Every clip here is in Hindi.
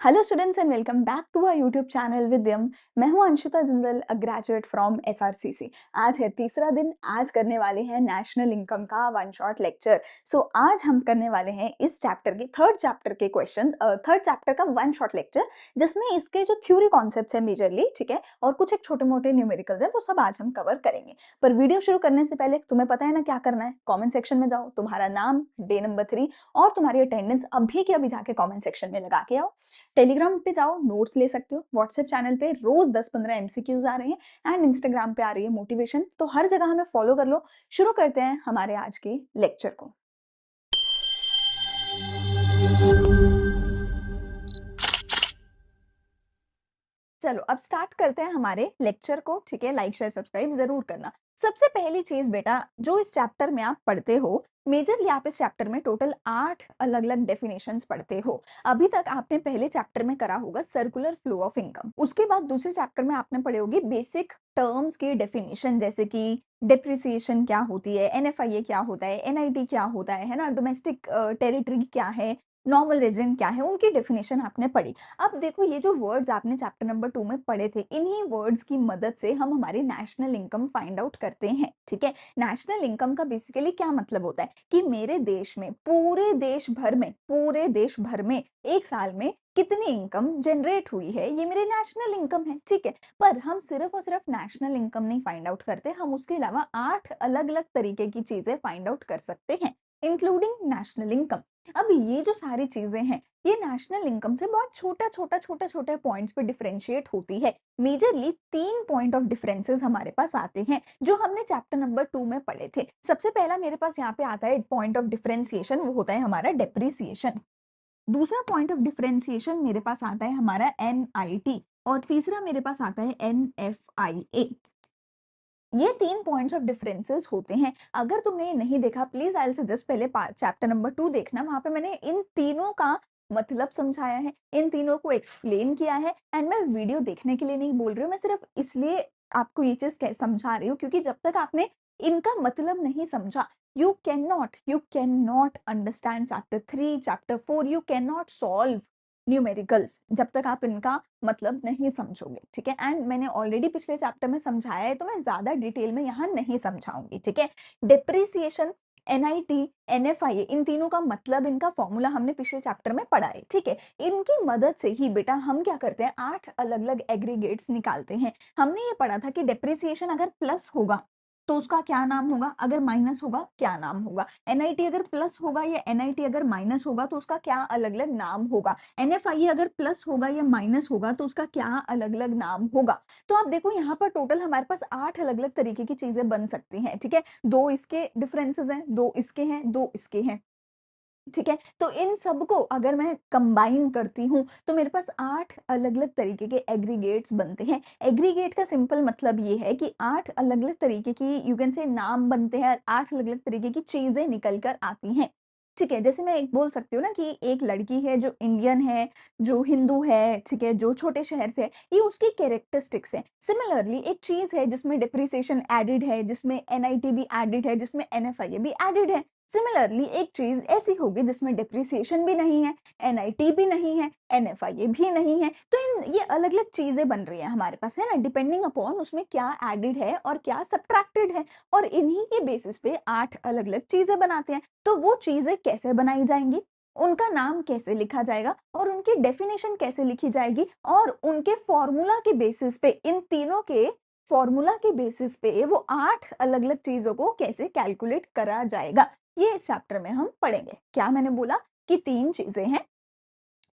Hello students and welcome back to our YouTube channel Vidyam. मैं हूं Anshita Jindal, a graduate from SRCC. आज है तीसरा दिन। आज करने वाले हैं नेशनल इनकम का वन शॉट लेक्चर। आज हम करने वाले हैं इस चैप्टर के थर्ड चैप्टर के क्वेश्चन, थर्ड चैप्टर का वन शॉट लेक्चर, जिसमें इसके जो थ्योरी कॉन्सेप्ट्स है मेजरली, ठीक है, और कुछ एक छोटे मोटे न्यूमेरिकल्स है, वो सब आज हम कवर करेंगे। पर वीडियो शुरू करने से पहले तुम्हें पता है ना क्या करना है? कॉमेंट सेक्शन में जाओ, तुम्हारा नाम, डे नंबर 3 और तुम्हारी अटेंडेंस अभी के अभी जाके कॉमेंट सेक्शन में लगा के आओ। टेलीग्राम पे जाओ, नोट्स ले सकते हो। व्हाट्सएप चैनल पे रोज 10-15 एमसीक्यूज आ रहे हैं एंड इंस्टाग्राम पे आ रही है मोटिवेशन। तो हर जगह हमें फॉलो कर लो। शुरू करते हैं हमारे आज के लेक्चर को। चलो अब स्टार्ट करते हैं हमारे लेक्चर को, ठीक है। लाइक शेयर सब्सक्राइब जरूर करना। सबसे पहली चीज बेटा, जो इस चैप्टर में आप पढ़ते हो, मेजरली आप इस चैप्टर में टोटल 8 अलग अलग डेफिनेशंस पढ़ते हो। अभी तक आपने पहले चैप्टर में करा होगा सर्कुलर फ्लो ऑफ इनकम। उसके बाद दूसरे चैप्टर में आपने पढ़े होगी बेसिक टर्म्स की डेफिनेशन, जैसे कि डिप्रिसिएशन क्या होती है, एनएफआईए क्या होता है, एनआईटी क्या होता है ना, डोमेस्टिक टेरिटरी क्या है, नॉर्मल रेजिडेंट क्या है, उनकी डेफिनेशन आपने पढ़ी। अब देखो, ये जो वर्ड्स आपने चैप्टर नंबर 2 में पढ़े थे, इन्हीं वर्ड्स की मदद से हम हमारी नेशनल इनकम फाइंड आउट करते हैं, ठीक है। नेशनल इनकम का बेसिकली क्या मतलब होता है कि मेरे देश में, पूरे देश भर में एक साल में कितनी इनकम जनरेट हुई है, ये मेरी नेशनल इनकम है, ठीक है। पर हम सिर्फ और सिर्फ नेशनल इनकम नहीं फाइंड आउट करते, हम उसके अलावा 8 अलग अलग तरीके की चीजें फाइंड आउट कर सकते हैं, इंक्लूडिंग नेशनल इनकम। अब ये जो सारी चीजें हैं, ये नेशनल इनकम से बहुत छोटे पॉइंट्स पे डिफरेंशिएट होती है। मेजरली 3 पॉइंट ऑफ डिफरेंसेस हमारे पास आते हैं, जो हमने चैप्टर नंबर 2 में पढ़े थे। सबसे पहला मेरे पास यहाँ पे आता है पॉइंट ऑफ डिफरेंशिएशन, वो होता है हमारा डेप्रिसिएशन। दूसरा पॉइंट ऑफ डिफरेंशिएशन मेरे पास आता है हमारा एनआईटी, और तीसरा मेरे पास आता है एनएफआईए। ये 3 पॉइंट्स ऑफ डिफरेंसेस होते हैं। अगर तुमने ये नहीं देखा, प्लीज आई सजेस्ट पहले चैप्टर नंबर 2 देखना। वहां पे मैंने इन तीनों का मतलब समझाया है, इन तीनों को एक्सप्लेन किया है। एंड मैं वीडियो देखने के लिए नहीं बोल रही हूँ, मैं सिर्फ इसलिए आपको ये चीज समझा रही हूँ क्योंकि जब तक आपने इनका मतलब नहीं समझा, you can not understand chapter 3, chapter 4, you can not solve numericals जब तक आप इनका मतलब नहीं समझोगे, ठीक है। एंड मैंने ऑलरेडी पिछले चैप्टर में समझाया है, तो मैं ज्यादा डिटेल में यहाँ नहीं समझाऊंगी, ठीक है। डेप्रिसिएशन, एनआईटी, एनएफआईए, इन तीनों का मतलब, इनका फॉर्मूला हमने पिछले चैप्टर में पढ़ा है, ठीक है। इनकी मदद से ही बेटा हम क्या करते हैं, 8 अलग अलग एग्रीगेट्स निकालते हैं। हमने ये पढ़ा था कि डेप्रिसिएशन अगर प्लस होगा तो उसका क्या नाम होगा, अगर माइनस होगा क्या नाम होगा। एनआईटी अगर प्लस होगा या एनआईटी अगर माइनस होगा तो उसका क्या अलग अलग नाम होगा। एनएफआईए अगर प्लस होगा या माइनस होगा तो उसका क्या अलग अलग नाम होगा। तो आप देखो, यहाँ पर टोटल हमारे पास 8 अलग अलग तरीके की चीजें बन सकती हैं, ठीक है। 2 इसके डिफरेंसेस हैं, 2 इसके हैं, 2 इसके हैं, ठीक है। तो इन सबको अगर मैं कंबाइन करती हूँ तो मेरे पास 8 अलग अलग तरीके के एग्रीगेट्स बनते हैं। एग्रीगेट का सिंपल मतलब ये है कि 8 अलग अलग तरीके की, यू कैन से, नाम बनते हैं, 8 अलग अलग तरीके की चीजें निकल कर आती हैं, ठीक है। जैसे मैं एक बोल सकती हूँ ना कि एक लड़की है जो इंडियन है, जो हिंदू है, ठीक है, जो छोटे शहर से है, ये उसकी कैरेक्टरिस्टिक्स है। सिमिलरली एक चीज है जिसमें डिप्रिसिएशन एडिड है, जिसमें एनआईटी भी एडिड है, जिसमें एनएफआईए भी एडिड है। सिमिलरली एक चीज ऐसी होगी जिसमें डिप्रिसिएशन भी नहीं है, एनआईटी भी नहीं है, एनएफआईए भी नहीं है। तो इन ये अलग अलग चीजें बन रही है हमारे पास, है ना, डिपेंडिंग अपॉन उसमें क्या एडिड है और क्या सब्ट्रैक्टेड है, और इन्हीं के बेसिस पे 8 अलग अलग चीजें बनाते हैं। तो वो चीजें कैसे बनाई जाएंगी, उनका नाम कैसे लिखा जाएगा, और उनकी डेफिनेशन कैसे लिखी जाएगी, और उनके फॉर्मूला के बेसिस पे, इन तीनों के फॉर्मूला के बेसिस पे वो 8 अलग अलग चीजों को कैसे कैलकुलेट करा जाएगा, ये इस चैप्टर में हम पढ़ेंगे। क्या मैंने बोला कि 3 चीजें हैं,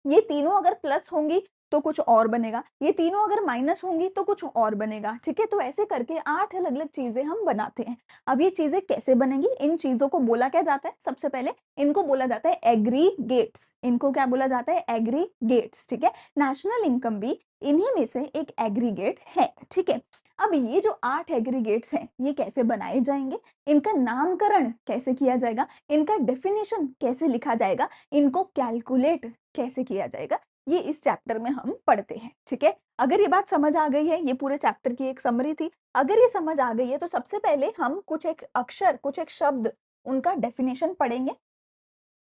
ये तीनों अगर प्लस होंगी तो कुछ और बनेगा, ये तीनों अगर माइनस होंगी तो कुछ और बनेगा, ठीक है। तो ऐसे करके 8 अलग अलग चीजें हम बनाते हैं। अब ये चीजें कैसे बनेंगी, इन चीजों को बोला क्या जाता है, सबसे पहले इनको बोला जाता है एग्रीगेट्स। इनको क्या बोला जाता है, एग्रीगेट्स, ठीक है। नेशनल इनकम भी इन्हीं में से एक एग्रीगेट है, ठीक है। अब ये जो 8 एग्रीगेट्स हैं, ये कैसे बनाए जाएंगे, इनका नामकरण कैसे किया जाएगा, इनका डेफिनेशन कैसे लिखा जाएगा, इनको कैलकुलेट कैसे किया जाएगा, ये इस चैप्टर में हम पढ़ते हैं, ठीक है। अगर ये बात समझ आ गई है, ये पूरे चैप्टर की एक समरी थी। अगर ये समझ आ गई है तो सबसे पहले हम कुछ एक अक्षर, कुछ एक शब्द, उनका डेफिनेशन पढ़ेंगे,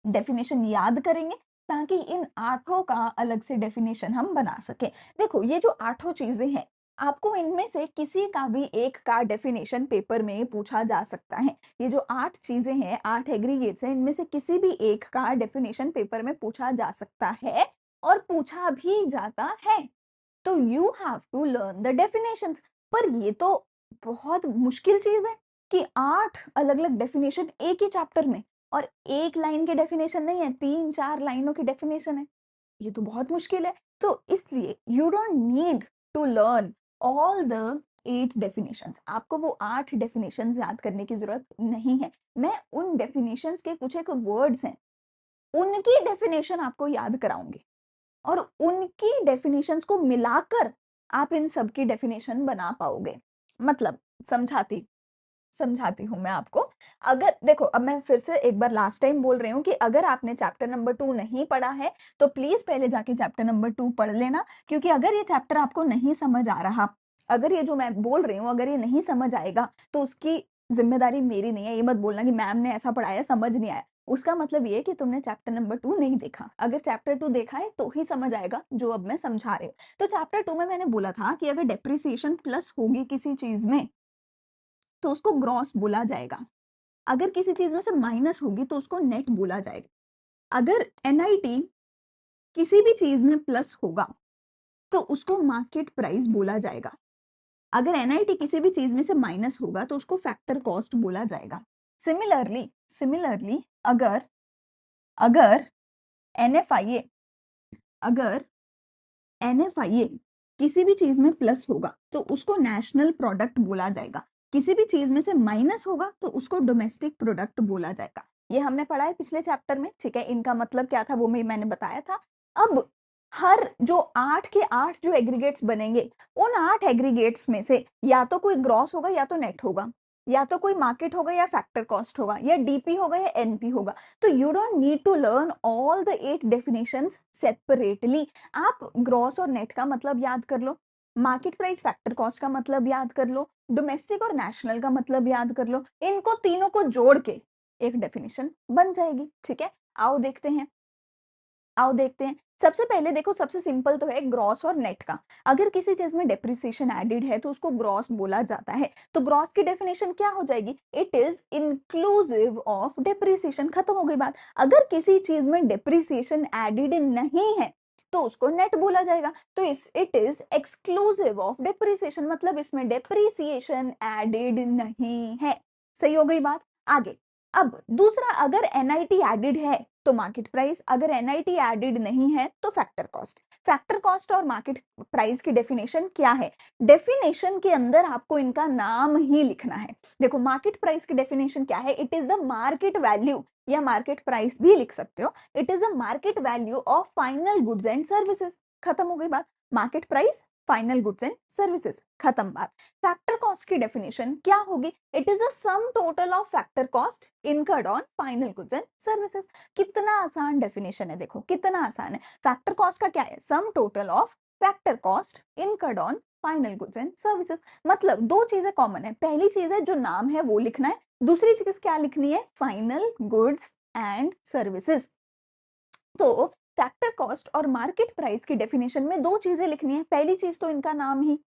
डेफिनेशन याद करेंगे, ताकि इन आठों का अलग से डेफिनेशन हम बना सके। देखो ये जो आठों चीजें हैं, आपको इनमें से किसी का भी एक का डेफिनेशन पेपर में पूछा जा सकता है। ये जो 8 चीजें हैं, 8 एग्रीगेट्स हैं, इनमें से किसी भी एक का डेफिनेशन पेपर में पूछा जा सकता है और पूछा भी जाता है। तो you have to learn the definitions. पर ये तो बहुत मुश्किल चीज है कि 8 अलग-अलग डेफिनेशन एक ही चैप्टर में, और एक लाइन के डेफिनेशन नहीं है, 3-4 लाइनों की डेफिनेशन है। ये तो बहुत मुश्किल है। तो इसलिए you don't need to learn all the 8 definitions. आपको वो 8 डेफिनेशंस याद करने की जरूरत नहीं है। मैं उन डेफिनेशंस के कुछ एक वर्ड्स हैं, उनकी डेफिनेशन आपको याद कराऊंगी और उनकी डेफिनेशंस को मिलाकर आप इन सब की डेफिनेशन बना पाओगे। मतलब समझाती समझाती हूँ मैं आपको। अगर देखो, अब मैं फिर से एक बार लास्ट टाइम बोल रही हूँ कि अगर आपने चैप्टर नंबर 2 नहीं पढ़ा है तो प्लीज पहले जाके चैप्टर नंबर 2 पढ़ लेना, क्योंकि अगर ये चैप्टर आपको नहीं समझ आ रहा, अगर ये जो मैं बोल रही हूँ अगर ये नहीं समझ आएगा तो उसकी जिम्मेदारी मेरी नहीं है। ये मत बोलना कि मैम ने ऐसा पढ़ाया समझ नहीं आया। उसका मतलब ये है कि तुमने चैप्टर नंबर 2 नहीं देखा। अगर चैप्टर 2 देखा है तो ही समझ आएगा जो अब मैं समझा रही हूँ। तो चैप्टर 2 में मैंने बोला था कि अगर डेप्रिसिएशन प्लस होगी किसी चीज में तो उसको ग्रॉस बोला जाएगा। अगर किसी चीज में से माइनस होगी तो उसको नेट बोला जाएगा। अगर एनआईटी किसी भी चीज में प्लस होगा तो उसको मार्केट प्राइस बोला जाएगा। अगर एनआईटी किसी भी चीज में से माइनस होगा तो उसको फैक्टर कॉस्ट बोला जाएगा। सिमिलरली अगर अगर एनएफआईए अगर एनएफआईए किसी भी चीज में प्लस होगा तो उसको नेशनल प्रोडक्ट बोला जाएगा। किसी भी चीज में से माइनस होगा तो उसको डोमेस्टिक प्रोडक्ट बोला जाएगा। ये हमने पढ़ा है पिछले चैप्टर में, ठीक है। इनका मतलब क्या था वो मैंने बताया था। अब हर जो 8 के 8 जो एग्रीगेट्स बनेंगे, उन 8 एग्रीगेट्स में से या तो कोई ग्रॉस होगा या तो नेट होगा, या तो कोई मार्केट होगा या फैक्टर कॉस्ट होगा, या डीपी होगा या एनपी होगा। तो you don't need to learn all the 8 definitions separately. आप ग्रॉस और नेट का मतलब याद कर लो, मार्केट प्राइस फैक्टर कॉस्ट का मतलब याद कर लो, डोमेस्टिक और नेशनल का मतलब याद कर लो। इनको तीनों को जोड़ के एक डेफिनेशन बन जाएगी, ठीक है। आओ देखते हैं सबसे पहले देखो, सबसे सिंपल तो है ग्रॉस और नेट का। अगर किसी चीज में डेप्रिसिएशन एडेड है तो उसको ग्रॉस बोला जाता है। तो ग्रॉस की डेफिनेशन क्या हो जाएगी? It is inclusive of depreciation. खत्म हो गई बात। अगर किसी चीज में डेप्रिसिएशन एडेड नहीं है तो उसको नेट बोला जाएगा। तो it is exclusive of depreciation, मतलब इसमें डेप्रिसिएशन एडेड नहीं है। सही हो गई बात। आगे, अब दूसरा, अगर एनआईटी एडेड है तो मार्केट प्राइस, अगर एनआईटी एडेड नहीं है तो फैक्टर कॉस्ट। फैक्टर कॉस्ट और मार्केट प्राइस की डेफिनेशन क्या है? डेफिनेशन के अंदर आपको इनका नाम ही लिखना है। देखो, मार्केट प्राइस की डेफिनेशन क्या है? It is the market value, या मार्केट प्राइस भी लिख सकते हो। It is the market value of final goods and services. खत्म हो गई बात। Market price, final goods and services, खत्म बात। फैक्टर कॉस्ट की डेफिनेशन क्या होगी? It is the some total of factor cost incurred on final goods and services. कितना आसान डेफिनेशन है, देखो कितना आसान है। फैक्टर कॉस्ट का क्या है? सम total of factor cost incurred on final goods and services. मतलब दो चीजें कॉमन है। पहली चीज है जो नाम है वो लिखना है, दूसरी चीज क्या लिखनी है? Final goods and services. तो फैक्टर कॉस्ट और मार्केट प्राइस की डेफिनेशन में दो चीजें लिखनी है। पहली चीज तो इनका नाम ही,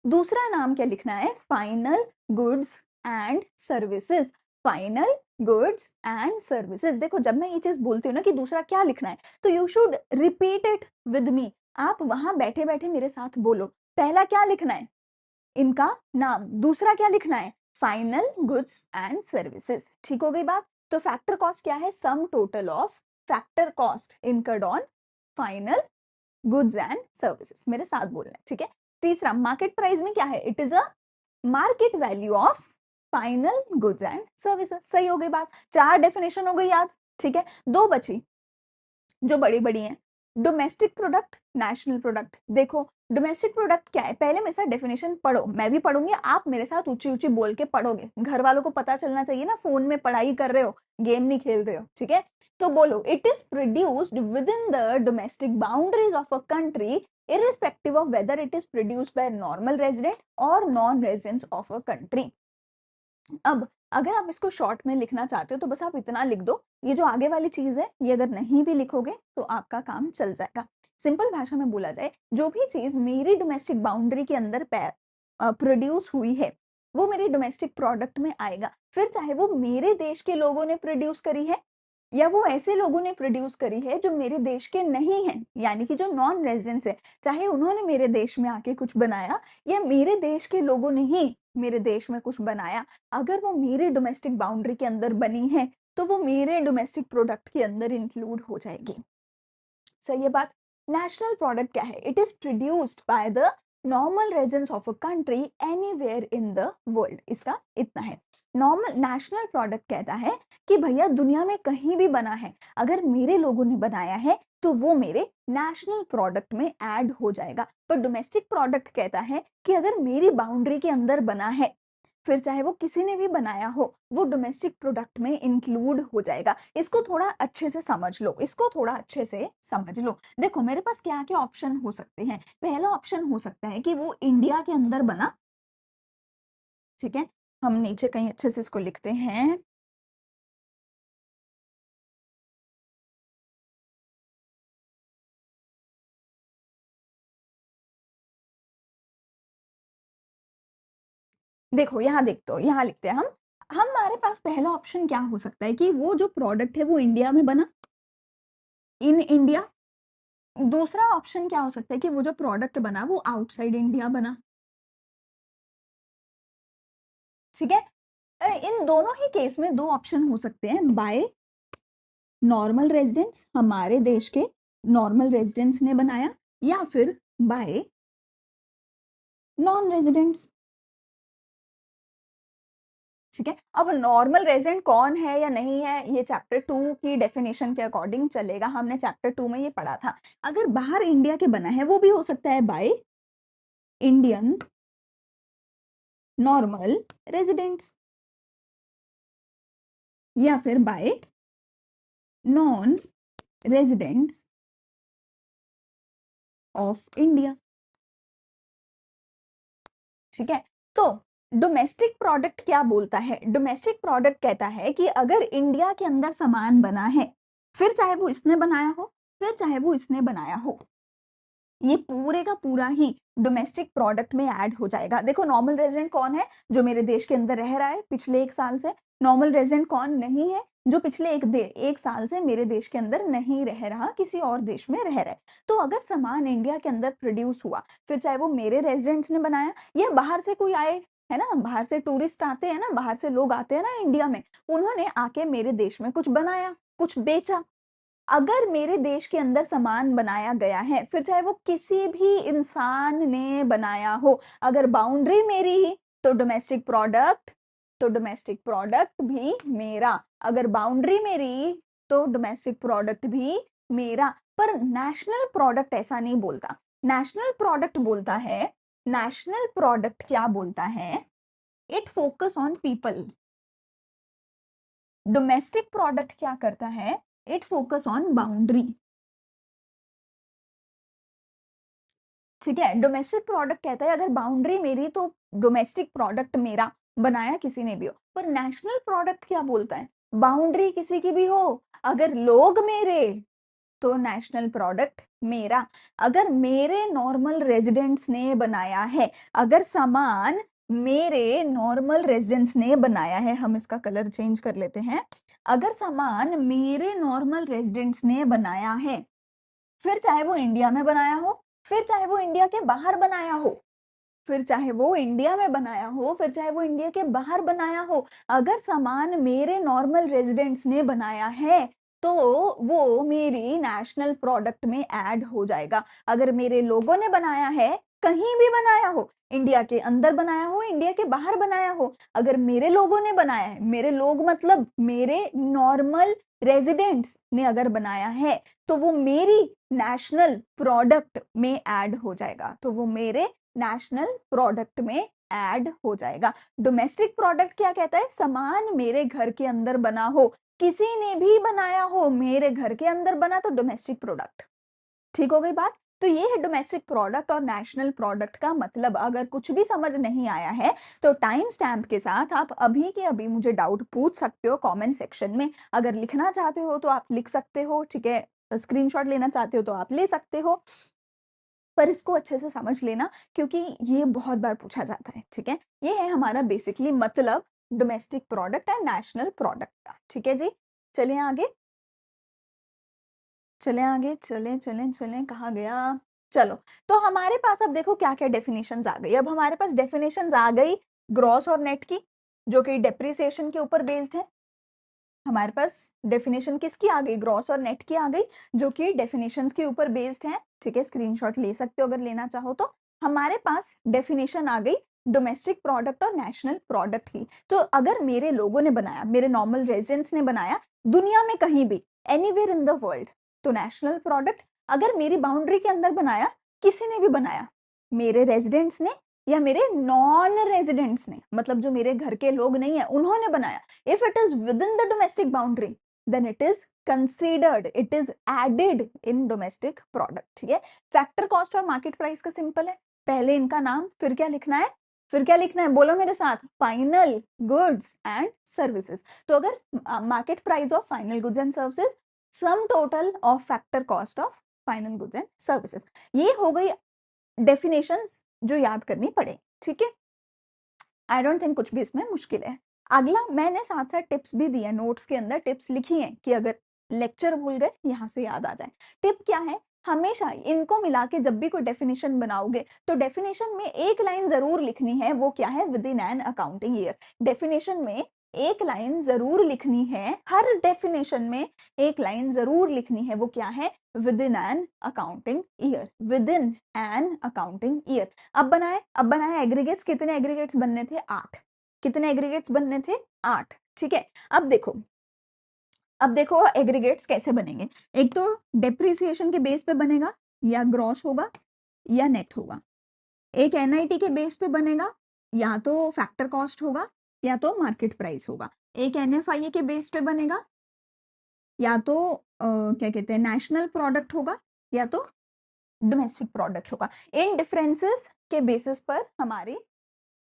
दूसरा नाम क्या लिखना है? Final goods and services. Final goods and services. देखो, जब मैं ये चीज बोलती हूँ ना कि दूसरा क्या लिखना है, तो you should repeat it with me. आप वहां बैठे बैठे मेरे साथ बोलो। पहला क्या लिखना है? इनका नाम। दूसरा क्या लिखना है? Final goods and services. ठीक हो गई बात। तो फैक्टर कॉस्ट क्या है? सम total of factor cost incurred on final goods and services. मेरे साथ बोलना है, ठीक है। तीसरा, मार्केट प्राइस में क्या है? It is a market value of final goods and services. सही हो गई बात। 4 डेफिनेशन हो गई याद, ठीक है। 2 बची जो बड़ी बड़ी हैं। Domestic product, national product. देखो, डोमेस्टिक प्रोडक्ट क्या है? पहले मेरे साथ डेफिनेशन पढ़ो, मैं भी पढ़ूंगी, आप मेरे साथ ऊंची ऊंची बोल के पढ़ोगे। घर वालों को पता चलना चाहिए ना, फोन में पढ़ाई कर रहे हो, गेम नहीं खेल रहे हो, ठीक है। तो बोलो, it is produced with in the domestic boundaries of a country irrespective of whether it is produced by normal resident or non residents of a country। अब अगर आप इसको शॉर्ट में लिखना चाहते हो तो बस आप इतना लिख दो, ये जो आगे वाली चीज है ये अगर नहीं भी लिखोगे तो आपका काम चल जाएगा। सिंपल भाषा में बोला जाए, जो भी चीज मेरी डोमेस्टिक बाउंड्री के अंदर प्रोड्यूस हुई है वो मेरे डोमेस्टिक प्रोडक्ट में आएगा, फिर चाहे वो मेरे देश के लोगों ने प्रोड्यूस करी है या वो ऐसे लोगों ने प्रोड्यूस करी है जो मेरे देश के नहीं हैं, यानी कि जो नॉन रेजिडेंट्स है, चाहे उन्होंने मेरे देश में आके कुछ बनाया या मेरे देश के लोगों ने ही मेरे देश में कुछ बनाया, अगर वो मेरे डोमेस्टिक बाउंड्री के अंदर बनी है तो वो मेरे डोमेस्टिक प्रोडक्ट के अंदर इंक्लूड हो जाएगी। सही है बात। नेशनल प्रोडक्ट क्या है? It is produced by the normal residents of a country anywhere in the world. इसका इतना है। नॉर्मल नेशनल प्रोडक्ट कहता है कि भैया दुनिया में कहीं भी बना है, अगर मेरे लोगों ने बनाया है तो वो मेरे नेशनल प्रोडक्ट में ऐड हो जाएगा। पर डोमेस्टिक प्रोडक्ट कहता है कि अगर मेरी बाउंड्री के अंदर बना है, फिर चाहे वो किसी ने भी बनाया हो, वो डोमेस्टिक प्रोडक्ट में इंक्लूड हो जाएगा। इसको थोड़ा अच्छे से समझ लो, इसको थोड़ा अच्छे से समझ लो। देखो मेरे पास क्या क्या ऑप्शन हो सकते हैं। पहला ऑप्शन हो सकता है कि वो इंडिया के अंदर बना, ठीक है, हम नीचे कहीं अच्छे से इसको लिखते हैं। देखो यहाँ देख दो, यहाँ लिखते हैं हम। हमारे पास पहला ऑप्शन क्या हो सकता है कि वो जो प्रोडक्ट है वो इंडिया में बना, इन इंडिया। दूसरा ऑप्शन क्या हो सकता है कि वो जो प्रोडक्ट बना वो आउटसाइड इंडिया बना, ठीक है। इन दोनों ही केस में दो ऑप्शन हो सकते हैं, बाय नॉर्मल रेजिडेंट्स, हमारे देश के नॉर्मल रेजिडेंट्स ने बनाया, या फिर बाय नॉन रेजिडेंट्स, ठीक है। अब नॉर्मल रेजिडेंट कौन है या नहीं है ये चैप्टर 2 की डेफिनेशन के अकॉर्डिंग चलेगा, हमने चैप्टर 2 में ये पढ़ा था। अगर बाहर इंडिया के बना है वो भी हो सकता है बाय इंडियन नॉर्मल रेजिडेंट्स, या फिर bye non residents of India, ठीक है। तो डोमेस्टिक प्रोडक्ट क्या बोलता है? डोमेस्टिक प्रोडक्ट कहता है कि अगर इंडिया के अंदर सामान बना है, फिर चाहे वो इसने बनाया हो, फिर चाहे वो इसने बनाया हो, ये पूरे का पूरा ही डोमेस्टिक प्रोडक्ट में ऐड हो जाएगा। देखो नॉर्मल रेजिडेंट कौन है? जो मेरे देश के अंदर रह रहा है पिछले 1 साल से। नॉर्मल रेजिडेंट कौन नहीं है? जो पिछले एक साल से मेरे देश के अंदर नहीं रह रहा, किसी और देश में रह रहा है। तो अगर सामान इंडिया के अंदर प्रोड्यूस हुआ, फिर चाहे वो मेरे रेजिडेंट्स ने बनाया या बाहर से कोई आए, है ना, बाहर से टूरिस्ट आते हैं ना, बाहर से लोग आते हैं ना इंडिया में, उन्होंने आके मेरे देश में कुछ बनाया, कुछ बेचा। अगर मेरे देश के अंदर सामान बनाया गया है, फिर चाहे वो किसी भी इंसान ने बनाया हो, अगर बाउंड्री मेरी ही तो डोमेस्टिक प्रोडक्ट, तो डोमेस्टिक प्रोडक्ट भी मेरा। अगर बाउंड्री मेरी तो डोमेस्टिक प्रोडक्ट भी मेरा। पर नेशनल प्रोडक्ट ऐसा नहीं बोलता। नेशनल प्रोडक्ट बोलता है, नेशनल प्रोडक्ट क्या बोलता है? It focus on people. Domestic product क्या करता है? इट फोकस ऑन बाउंड्री, ठीक है। डोमेस्टिक प्रोडक्ट कहता है अगर बाउंड्री मेरी तो डोमेस्टिक प्रोडक्ट मेरा, बनाया किसी ने भी हो। पर नेशनल प्रोडक्ट क्या बोलता है? बाउंड्री किसी की भी हो, अगर लोग मेरे तो नेशनल प्रोडक्ट मेरा। अगर मेरे नॉर्मल रेजिडेंट्स ने बनाया है, अगर सामान मेरे नॉर्मल रेजिडेंट्स ने बनाया है, हम इसका कलर चेंज कर लेते हैं। अगर सामान मेरे नॉर्मल रेजिडेंट्स ने बनाया है, फिर चाहे वो इंडिया में बनाया हो, फिर चाहे वो इंडिया के बाहर बनाया हो, फिर चाहे वो इंडिया में बनाया हो, फिर चाहे वो इंडिया के बाहर बनाया हो, अगर सामान मेरे नॉर्मल रेजिडेंट्स ने बनाया है तो वो मेरी नेशनल प्रोडक्ट में ऐड हो जाएगा। अगर मेरे लोगों ने बनाया है, कहीं भी बनाया हो, इंडिया के अंदर बनाया हो, इंडिया के बाहर बनाया हो, अगर मेरे लोगों ने बनाया है, मेरे लोग मतलब मेरे नॉर्मल रेजिडेंट्स ने अगर बनाया है, तो वो मेरी नेशनल प्रोडक्ट में ऐड हो जाएगा। तो वो मेरे नेशनल प्रोडक्ट में ऐड हो जाएगा। डोमेस्टिक प्रोडक्ट क्या कहता है? सामान मेरे घर के अंदर बना हो, किसी ने भी बनाया हो, मेरे घर के अंदर बना तो डोमेस्टिक प्रोडक्ट। ठीक हो गई बात। तो ये है डोमेस्टिक प्रोडक्ट और नेशनल प्रोडक्ट का मतलब। अगर कुछ भी समझ नहीं आया है तो टाइम स्टैम्प के साथ आप अभी के अभी मुझे डाउट पूछ सकते हो कमेंट सेक्शन में। अगर लिखना चाहते हो तो आप लिख सकते हो, ठीक है। स्क्रीनशॉट लेना चाहते हो तो आप ले सकते हो, पर इसको अच्छे से समझ लेना क्योंकि ये बहुत बार पूछा जाता है, ठीक है। ये है हमारा बेसिकली मतलब domestic product and national product का, ठीक है जी। चलिए आगे, चलें आगे, चलें चलें चलें, कहाँ गया। चलो, तो हमारे पास अब देखो क्या क्या डेफिनेशंस आ गई। अब हमारे पास डेफिनेशंस आ गई ग्रॉस और नेट की, जो कि डेप्रिसिएशन के ऊपर बेस्ड है। हमारे पास डेफिनेशन किसकी आ गई, ग्रॉस और नेट की आ गई, जो कि डेफिनेशंस के ऊपर बेस्ड है, ठीक है। स्क्रीनशॉट ले सकते हो अगर लेना चाहो तो। हमारे पास डेफिनेशन आ गई डोमेस्टिक प्रोडक्ट और नेशनल प्रोडक्ट की। तो अगर मेरे लोगों ने बनाया, मेरे नॉर्मल रेजिडेंट्स ने बनाया, दुनिया में कहीं भी, एनीवेयर इन द वर्ल्ड, तो नेशनल प्रोडक्ट। अगर मेरी बाउंड्री के अंदर बनाया, किसी ने भी बनाया, मेरे रेजिडेंट्स ने या मेरे नॉन रेजिडेंट्स ने, मतलब जो मेरे घर के लोग नहीं है उन्होंने बनाया, if it is within the domestic boundary then it is considered, it is added in domestic product, ठीक है। फैक्टर कॉस्ट और मार्केट प्राइस का सिंपल है, पहले इनका नाम, फिर क्या लिखना है, फिर क्या लिखना है, बोलो मेरे साथ, फाइनल गुड्स एंड सर्विसेज। तो अगर market price of final goods and services, some total of factor cost of final goods and services, ये हो गई डेफिनेशंस जो याद करनी पड़े, ठीक है। आई डोंट थिंक कुछ भी इसमें मुश्किल है। अगला मैंने साथ साथ टिप्स भी दिए, नोट्स के अंदर टिप्स लिखी हैं कि अगर लेक्चर भूल गए यहाँ से याद आ जाए। टिप क्या है, हमेशा इनको मिला के जब भी कोई डेफिनेशन बनाओगे तो डेफिनेशन में एक लाइन जरूर लिखनी है, वो क्या है, with in an accounting year. Definition में एक लाइन जरूर लिखनी है, हर डेफिनेशन में एक लाइन जरूर लिखनी है, वो क्या है, with in an accounting year, with in an accounting year. अब बनाए एग्रीगेट्स, कितने एग्रीगेट्स बनने थे, 8। कितने एग्रीगेट्स बनने थे, 8, ठीक है। अब देखो एग्रीगेट्स कैसे बनेंगे। एक तो डेप्रिसिएशन के बेस पे बनेगा, या ग्रॉस होगा या नेट होगा। एक एनआईटी के बेस पे बनेगा, या तो फैक्टर कॉस्ट होगा या तो मार्केट प्राइस होगा। एक एनएफआईए के बेस पे बनेगा, या तो क्या कहते हैं, नेशनल प्रोडक्ट होगा या तो डोमेस्टिक प्रोडक्ट होगा। इन डिफरेंसेस के बेसिस पर हमारी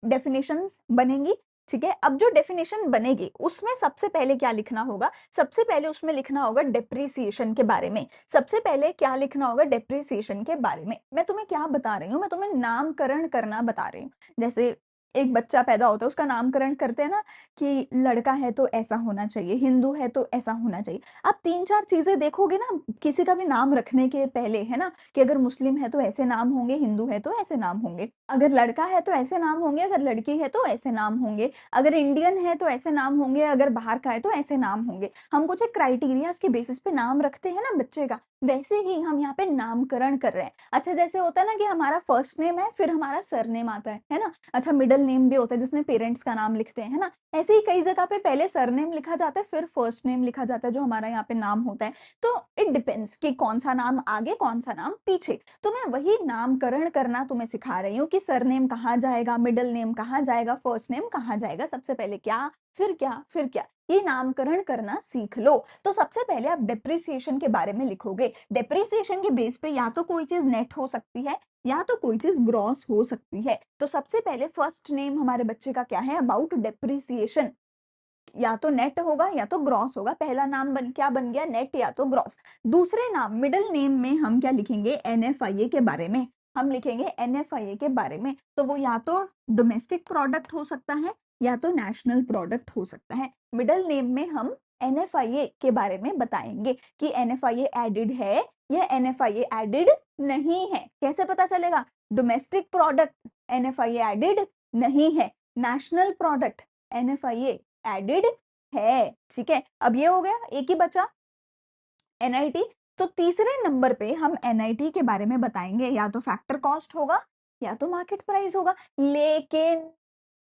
डेफिनेशंस बनेंगी, ठीक है। अब जो डेफिनेशन बनेगी उसमें सबसे पहले क्या लिखना होगा, सबसे पहले उसमें लिखना होगा डेप्रिसिएशन के बारे में। सबसे पहले क्या लिखना होगा, डेप्रिसिएशन के बारे में। मैं तुम्हें क्या बता रही हूँ, मैं तुम्हें नामकरण करना बता रही हूँ। जैसे एक बच्चा पैदा होता है, उसका नामकरण करते हैं ना, कि लड़का है तो ऐसा होना चाहिए, हिंदू है तो ऐसा होना चाहिए। आप 3-4 चीजें देखोगे ना किसी का भी नाम रखने के पहले, है ना, कि अगर मुस्लिम है तो ऐसे नाम होंगे, हिंदू है तो ऐसे नाम होंगे, अगर लड़का है तो ऐसे नाम होंगे, अगर लड़की है तो ऐसे नाम होंगे, अगर इंडियन है तो ऐसे नाम होंगे, अगर बाहर का है तो ऐसे नाम होंगे। हम कुछ क्राइटेरियाज के बेसिस पे नाम रखते हैं ना बच्चे का, वैसे ही हम यहाँ पे नामकरण कर रहे हैं। अच्छा, जैसे होता है ना कि हमारा फर्स्ट नेम है फिर हमारा सरनेम आता है ना। अच्छा, मिडिल नेम भी होता है जिसमें पेरेंट्स का नाम लिखते हैं, है ना। ऐसे ही कई जगह पे पहले सरनेम लिखा जाता है फिर फर्स्ट नेम लिखा जाता है, जो हमारा यहाँ पे नाम होता है। तो इट डिपेंड्स कि कौन सा नाम आगे कौन सा नाम पीछे। तो मैं वही नामकरण करना तुम्हें सिखा रही हूँ कि सरनेम कहाँ जाएगा, मिडिल नेम कहाँ जाएगा, फर्स्ट नेम कहाँ जाएगा, सबसे पहले क्या, फिर क्या, फिर क्या, ये नामकरण करना सीख लो। तो सबसे पहले आप डेप्रिसिएशन के बारे में लिखोगे। डेप्रिसिएशन के बेस पे या तो कोई चीज नेट हो सकती है या तो कोई चीज ग्रॉस हो सकती है। तो सबसे पहले फर्स्ट नेम हमारे बच्चे का क्या है, अबाउट डेप्रिसिएशन, या तो नेट होगा या तो ग्रॉस होगा। पहला नाम क्या बन गया, नेट या तो ग्रॉस। दूसरे नाम मिडिल नेम में हम क्या लिखेंगे, एनएफआईए के बारे में, हम लिखेंगे एनएफआईए के बारे में। तो वो या तो डोमेस्टिक प्रोडक्ट हो सकता है या तो नेशनल प्रोडक्ट हो सकता है। मिडिल नेम में हम एनएफआईए के बारे में बताएंगे कि एनएफआईए एडेड है या एनएफआईए एडेड नहीं है। कैसे पता चलेगा, डोमेस्टिक प्रोडक्ट एनएफआईए एडेड नहीं है, नेशनल प्रोडक्ट एनएफआईए एडेड है, ठीक है। अब ये हो गया, एक ही बचा एनआईटी। तो तीसरे नंबर पे हम एनआईटी के बारे में बताएंगे, या तो फैक्टर कॉस्ट होगा या तो मार्केट प्राइस होगा। लेकिन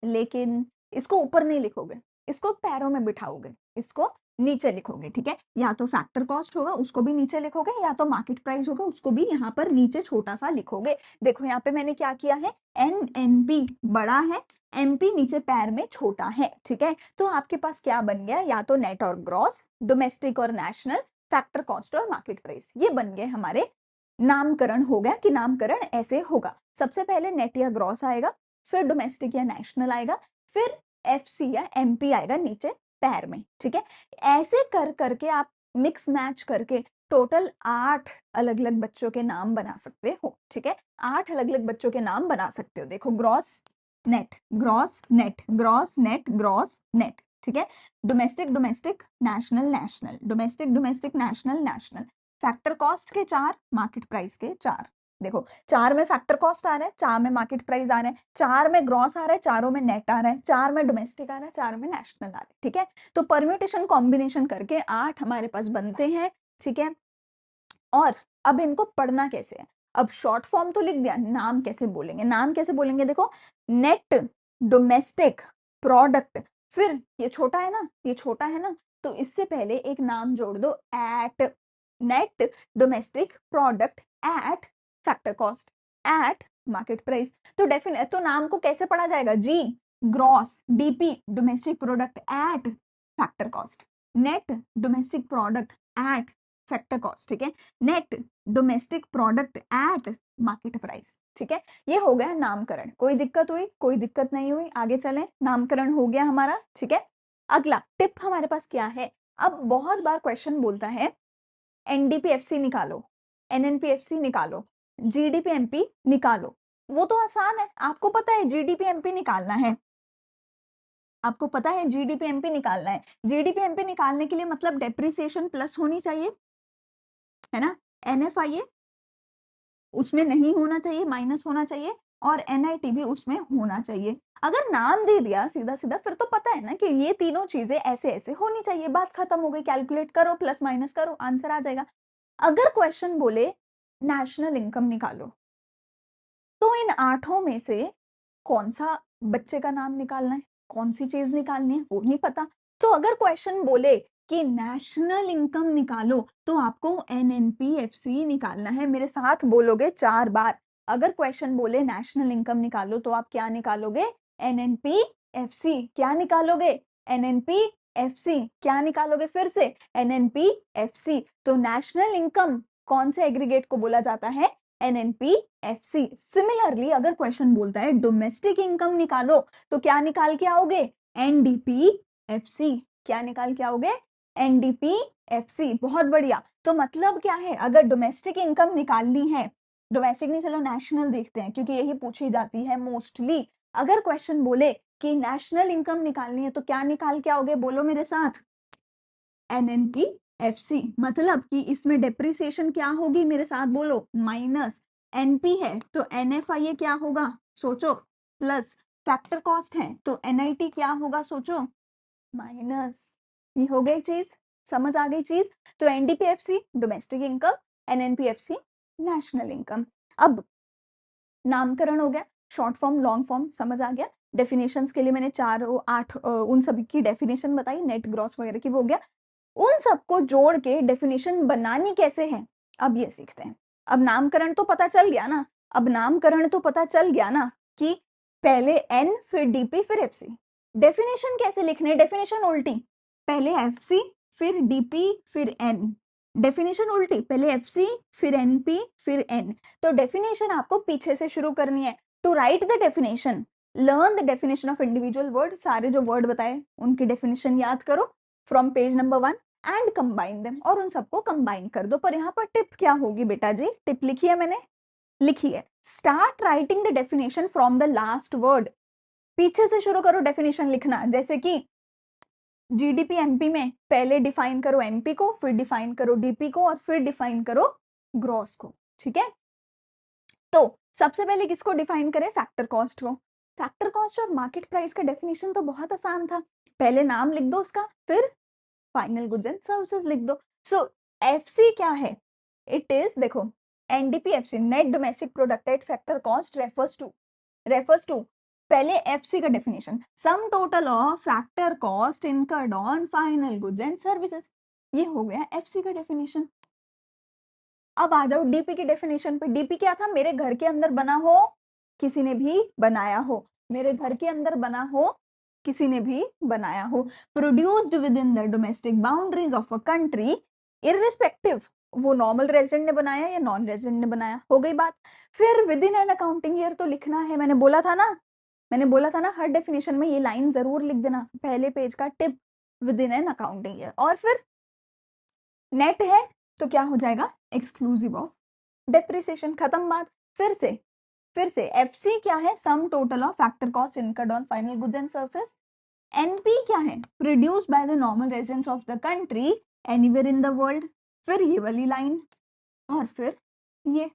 लेकिन इसको ऊपर नहीं लिखोगे, इसको पैरों में बिठाओगे, इसको नीचे लिखोगे, ठीक है। या तो फैक्टर कॉस्ट होगा उसको भी नीचे लिखोगे, या तो मार्केट प्राइस होगा उसको भी यहाँ पर नीचे छोटा सा लिखोगे। देखो यहाँ पे मैंने क्या किया है, एनएनपी बड़ा है, एमपी नीचे पैर में छोटा है, ठीक है। तो आपके पास क्या बन गया, या तो नेट और ग्रॉस, डोमेस्टिक और नेशनल, फैक्टर कॉस्ट और मार्केट प्राइस, ये बन गए हमारे नामकरण हो गया कि नामकरण ऐसे होगा। सबसे पहले नेट या ग्रॉस आएगा, फिर डोमेस्टिक या नेशनल आएगा, फिर एफसी या एमपी आएगा नीचे पैर में, ठीक है। ऐसे कर करके आप मिक्स मैच करके टोटल 8 अलग अलग बच्चों के नाम बना सकते हो, ठीक है। 8 अलग अलग बच्चों के नाम बना सकते हो। देखो, gross net, gross net, gross net, gross net, ठीक है। Domestic domestic national national, domestic domestic national national. Factor cost के 4, मार्केट प्राइस के 4। देखो, 4 में फैक्टर कॉस्ट आ रहा है, 4 में मार्केट प्राइस आ रहा है, 4 में ग्रॉस आ रहा है, चारों में नेट आ रहा है, 4 में डोमेस्टिक आ रहा है, 4 में नेशनल आ रहा है, ठीक है। तो परम्यूटेशन कॉम्बिनेशन करके 8 हमारे पास बनते हैं, ठीक है। और अब इनको पढ़ना कैसे है? अब शॉर्ट फॉर्म तो लिख दिया, नाम कैसे बोलेंगे? नाम कैसे बोलेंगे? देखो, नेट डोमेस्टिक प्रोडक्ट, फिर ये छोटा है ना, ये छोटा है ना, तो इससे पहले एक नाम जोड़ दो, at net domestic product at factor cost at market price. तो डेफिनेट तो नाम को कैसे पढ़ा जाएगा? G gross DP domestic product at factor cost, net domestic product at factor cost, ठीक है। Net domestic product at market price, ठीक है। ये हो गया नामकरण। कोई दिक्कत हुई? कोई दिक्कत नहीं हुई, आगे चलें। नामकरण हो गया हमारा, ठीक है। अगला टिप हमारे पास क्या है? अब बहुत बार क्वेश्चन बोलता है एनडीपीएफसी निकालो, एनएनपीएफसी निकालो, जीडीपीएमपी निकालो। वो तो आसान है, आपको पता है जीडीपीएमपी निकालना है, आपको पता है जीडीपीएमपी निकालना है। जीडीपीएमपी निकालने के लिए मतलब डेप्रिसिएशन प्लस होनी चाहिए, है ना। एनएफआईए उसमें नहीं होना चाहिए, माइनस होना चाहिए, और एनआईटी भी उसमें होना चाहिए। अगर नाम दे दिया सीधा सीधा, फिर तो पता है ना कि ये तीनों चीजें ऐसे ऐसे होनी चाहिए, बात खत्म हो गई। कैलकुलेट करो, प्लस माइनस करो, आंसर आ जाएगा। अगर क्वेश्चन बोले नेशनल इनकम निकालो, तो इन 8 में से कौन सा बच्चे का नाम निकालना है, कौन सी चीज निकालनी है, वो नहीं पता। तो अगर क्वेश्चन बोले कि नेशनल इनकम निकालो, तो आपको एनएनपीएफसी निकालना है। मेरे साथ बोलोगे 4 बार। अगर क्वेश्चन बोले नेशनल इनकम निकालो, तो आप क्या निकालोगे? एनएनपीएफसी। क्या निकालोगे? एनएनपीएफसी। क्या निकालोगे? फिर से एनएनपीएफसी। तो नेशनल इनकम कौन से एग्रीगेट को बोला जाता है? एनएनपीएफसी। सिमिलरली अगर क्वेश्चन बोलता है डोमेस्टिक इनकम निकालो, तो क्या निकाल के आओगे? एनडीपीएफसी। क्या निकाल के आओगे? एनडीपीएफसी। बहुत बढ़िया। तो मतलब क्या है? अगर डोमेस्टिक इनकम निकालनी है, डोमेस्टिक नहीं, चलो नेशनल देखते हैं, क्योंकि यही पूछी जाती है मोस्टली। अगर क्वेश्चन बोले कि नेशनल इनकम निकालनी है, तो क्या निकाल के आओगे? बोलो मेरे साथ, एनएनपीएफसी। मतलब कि इसमें डेप्रिसिएशन क्या होगी? मेरे साथ बोलो, माइनस। एनपी है तो एनएफआईए क्या होगा? सोचो, प्लस। फैक्टर कॉस्ट है तो एनआईटी क्या होगा? सोचो, माइनस। ये हो गई चीज, समझ आ गई चीज। तो NDPFC domestic income, एनएनपीएफसी national income. अब नामकरण हो गया, शॉर्ट फॉर्म लॉन्ग फॉर्म समझ आ गया। डेफिनेशंस के लिए मैंने 4 8 उन सभी की डेफिनेशन बताई, नेट ग्रॉस वगैरह की, वो हो गया। उन सबको जोड़ के डेफिनेशन बनानी कैसे है, अब ये सीखते हैं। अब नामकरण तो पता चल गया ना, अब नामकरण तो पता चल गया ना कि पहले एन फिर डीपी फिर एफसी। डेफिनेशन कैसे लिखने? डेफिनेशन उल्टी, पहले एफसी फिर डीपी फिर एन। डेफिनेशन उल्टी, पहले एफसी फिर एनपी फिर एन। तो डेफिनेशन आपको पीछे से शुरू करनी है। To write the definition, learn the definition of individual word. सारे जो वर्ड बताए उनकी डेफिनेशन याद करो from page number 1 and combine them, और उन सबको कंबाइन कर दो। पर यहाँ पर टिप क्या होगी बेटा जी? टिप लिखी है मैंने, लिखी है, start writing the definition from the last word. पीछे से शुरू करो डेफिनेशन लिखना। जैसे कि जीडीपी एमपी में पहले डिफाइन करो एमपी को, फिर डिफाइन करो डीपी को, और फिर डिफाइन करो ग्रॉस को, ठीक है। तो सबसे पहले किसको डिफाइन करें? फैक्टर कॉस्ट को। फैक्टर कॉस्ट और मार्केट प्राइस का डेफिनेशन तो बहुत आसान था, पहले नाम लिख दो उसका, फिर फाइनल गुड्स एंड सर्विसेज लिख दो। सो एफसी क्या है? इट इज, देखो, NDPFC net domestic product at factor cost refers to पहले एफसी का definition, sum total of factor cost incurred on final goods and services. ये हो गया एफसी का डेफिनेशन। अब आ जाओ डीपी की डेफिनेशन पे। डीपी क्या था? मेरे घर के अंदर बना हो, किसी ने भी बनाया हो, मेरे घर के अंदर बना हो, किसी ने भी बनाया हो, produced with in the domestic boundaries of a country, irrespective वो नॉर्मल रेजिडेंट ने बनाया या नॉन रेजिडेंट ने बनाया, हो गई बात। फिर with in an accounting year तो लिखना है, मैंने बोला था ना हर डेफिनेशन में ये लाइन जरूर लिख देना, पहले पेज का tip, with in an accounting year. और फिर नेट है तो क्या हो जाएगा, एक्सक्लूसिव ऑफ डेप्रिसिएशन, खत्म बात। फिर से एफसी क्या है, सम total of factor cost incurred on final goods and services. NP क्या है, produce by the normal residents of the country anywhere in the world. फिर ये वाली लाइन और फिर ये,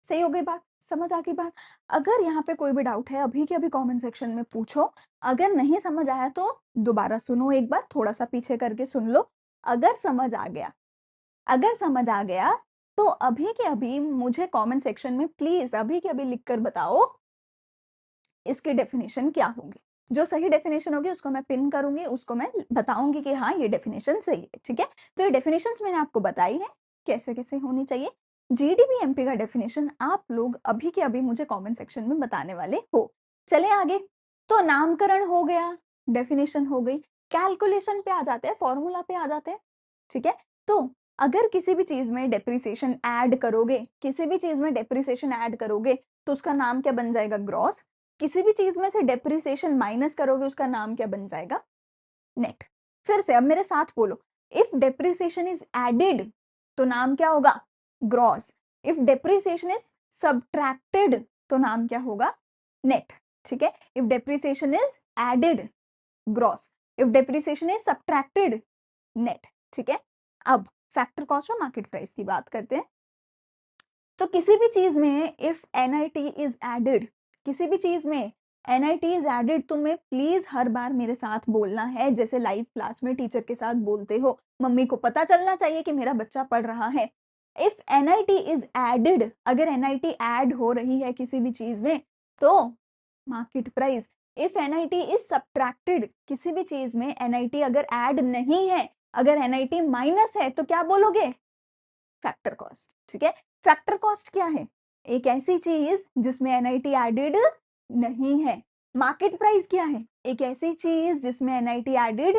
सही हो गई बात, समझ आ गई बात। अगर यहाँ पे कोई भी डाउट है अभी के अभी कमेंट सेक्शन में पूछो, अगर नहीं समझ आया तो दोबारा सुनो, एक बार थोड़ा सा पीछे करके सुन लो। अगर समझ आ गया तो अभी के अभी मुझे कमेंट सेक्शन में प्लीज अभी के अभी लिखकर बताओ इसकी डेफिनेशन क्या होगी। जो सही डेफिनेशन होगी उसको मैं पिन करूंगी, उसको मैं बताऊंगी कि हाँ ये डेफिनेशन सही है, ठीक है। तो ये डेफिनेशंस मैंने आपको बताई है कैसे कैसे होनी चाहिए। जीडीपी का डेफिनेशन आप लोग अभी के अभी मुझे कमेंट सेक्शन में बताने वाले हो। चले आगे, तो नामकरण हो गया, डेफिनेशन हो गई, कैलकुलेशन पे आ जाते हैं, फॉर्मूला पे आ जाते हैं, ठीक है। तो अगर किसी भी चीज में डेप्रिसिएशन ऐड करोगे, तो उसका नाम क्या बन जाएगा, ग्रॉस। किसी भी चीज में से डेप्रिसिएशन माइनस करोगे उसका नाम क्या बन जाएगा, नेट। फिर से अब मेरे साथ बोलो, इफ डेप्रिसिएशन इज एडेड तो नाम क्या होगा, gross. If depreciation is subtracted तो नाम क्या होगा, नेट, ठीक है। If depreciation is added, gross, if depreciation is subtracted, net, ठीक है। अब फैक्टर कॉस्ट और मार्केट प्राइस की बात करते हैं। तो किसी भी चीज में इफ एनआईटी इज एडेड, किसी भी चीज में एनआईटी इज एडेड, तुम्हें प्लीज हर बार मेरे साथ बोलना है, जैसे लाइव क्लास में टीचर के साथ बोलते हो, मम्मी को पता चलना चाहिए कि मेरा बच्चा पढ़ रहा है। इफ एनआईटी इज एडेड, अगर एनआईटी ऐड हो रही है किसी भी चीज में तो market price. If NIT is subtracted, किसी भी चीज में एनआईटी अगर ऐड नहीं है, अगर एनआईटी माइनस है तो क्या बोलोगे, फैक्टर कॉस्ट, ठीक है। फैक्टर कॉस्ट क्या है, एक ऐसी चीज जिसमें एनआईटी एडेड नहीं है। मार्केट प्राइस क्या है, एक ऐसी चीज जिसमें एनआईटी एडेड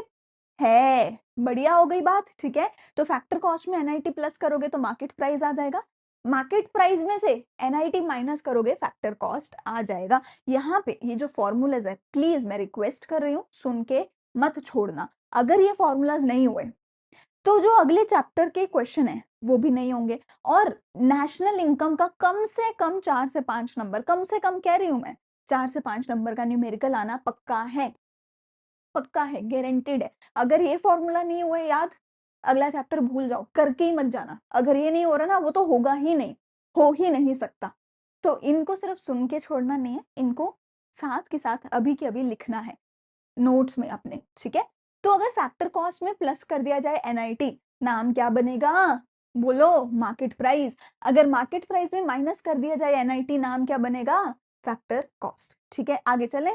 है। बढ़िया हो गई बात, ठीक है। तो फैक्टर कॉस्ट में एनआईटी प्लस करोगे तो मार्केट प्राइस आ जाएगा, मार्केट प्राइस में से एनआईटी माइनस करोगे फैक्टर कॉस्ट आ जाएगा। यहाँ पे ये जो फॉर्मूलाज है प्लीज मैं रिक्वेस्ट कर रही हूँ सुन के मत छोड़ना। अगर ये फॉर्मूलाज नहीं हुए तो जो अगले चैप्टर के क्वेश्चन है वो भी नहीं होंगे। और नेशनल इनकम का कम से कम 4 से 5 नंबर, कम से कम कह रही हूं मैं, 4 से 5 नंबर का न्यूमेरिकल आना पक्का है, गारंटेड है। अगर ये फॉर्मूला नहीं हुए याद, अगला चैप्टर भूल जाओ, करके ही मत जाना। अगर ये नहीं हो रहा ना वो तो होगा ही नहीं, हो ही नहीं सकता। तो इनको सिर्फ सुन के छोड़ना नहीं है, इनको साथ के साथ अभी के अभी लिखना है नोट्स में अपने, ठीक है। तो अगर फैक्टर कॉस्ट में प्लस कर दिया जाए एनआईटी, नाम क्या बनेगा, बोलो, मार्केट प्राइस। अगर मार्केट प्राइस में माइनस कर दिया जाए एनआईटी, नाम क्या बनेगा, फैक्टर कॉस्ट, ठीक है। आगे चले,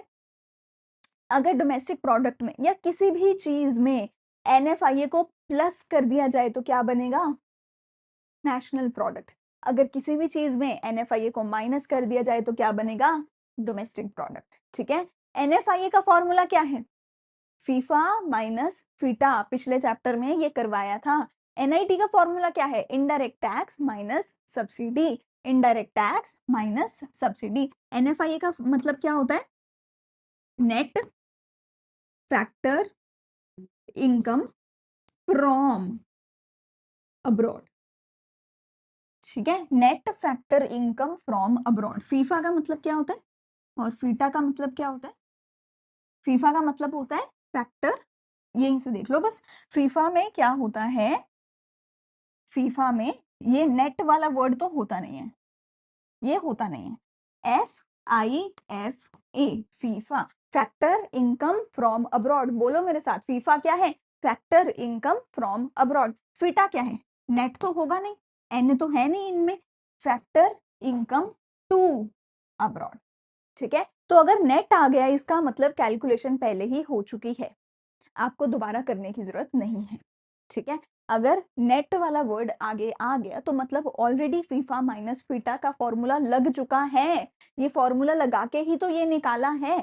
अगर डोमेस्टिक प्रोडक्ट में या किसी भी चीज में एनएफआईए को प्लस कर दिया जाए तो क्या बनेगा, नेशनल प्रोडक्ट। अगर किसी भी चीज में एनएफआईए को माइनस कर दिया जाए तो क्या बनेगा, डोमेस्टिक प्रोडक्ट, ठीक है। एनएफआईए का फॉर्मूला क्या है, फीफा माइनस फीटा, पिछले चैप्टर में ये करवाया था। एनआईटी का फॉर्मूला क्या है, indirect tax minus subsidy, indirect tax minus subsidy. NFIA का मतलब क्या होता है, net factor income from abroad, ठीक है। Net factor income from abroad, FIFA का मतलब क्या होता है और फीटा का मतलब क्या होता है। फीफा का मतलब होता है फैक्टर, यहीं से देख लो बस, फीफा में क्या होता है, फीफा में ये नेट वाला वर्ड तो होता नहीं है, ये होता नहीं है, FIFA, FIFA, factor income from abroad. बोलो मेरे साथ, फीफा क्या है, factor income from abroad. FITA क्या है, नेट तो होगा नहीं, एन तो है नहीं इनमें, फैक्टर इनकम टू अब्रॉड, ठीक है। तो अगर नेट आ गया इसका मतलब कैलकुलेशन पहले ही हो चुकी है, आपको दोबारा करने की जरूरत नहीं है, ठीक है। अगर नेट वाला वर्ड आगे आ गया तो मतलब ऑलरेडी फीफा माइनस फीटा का फॉर्मूला लग चुका है, ये फॉर्मूला लगा के ही तो ये निकाला है।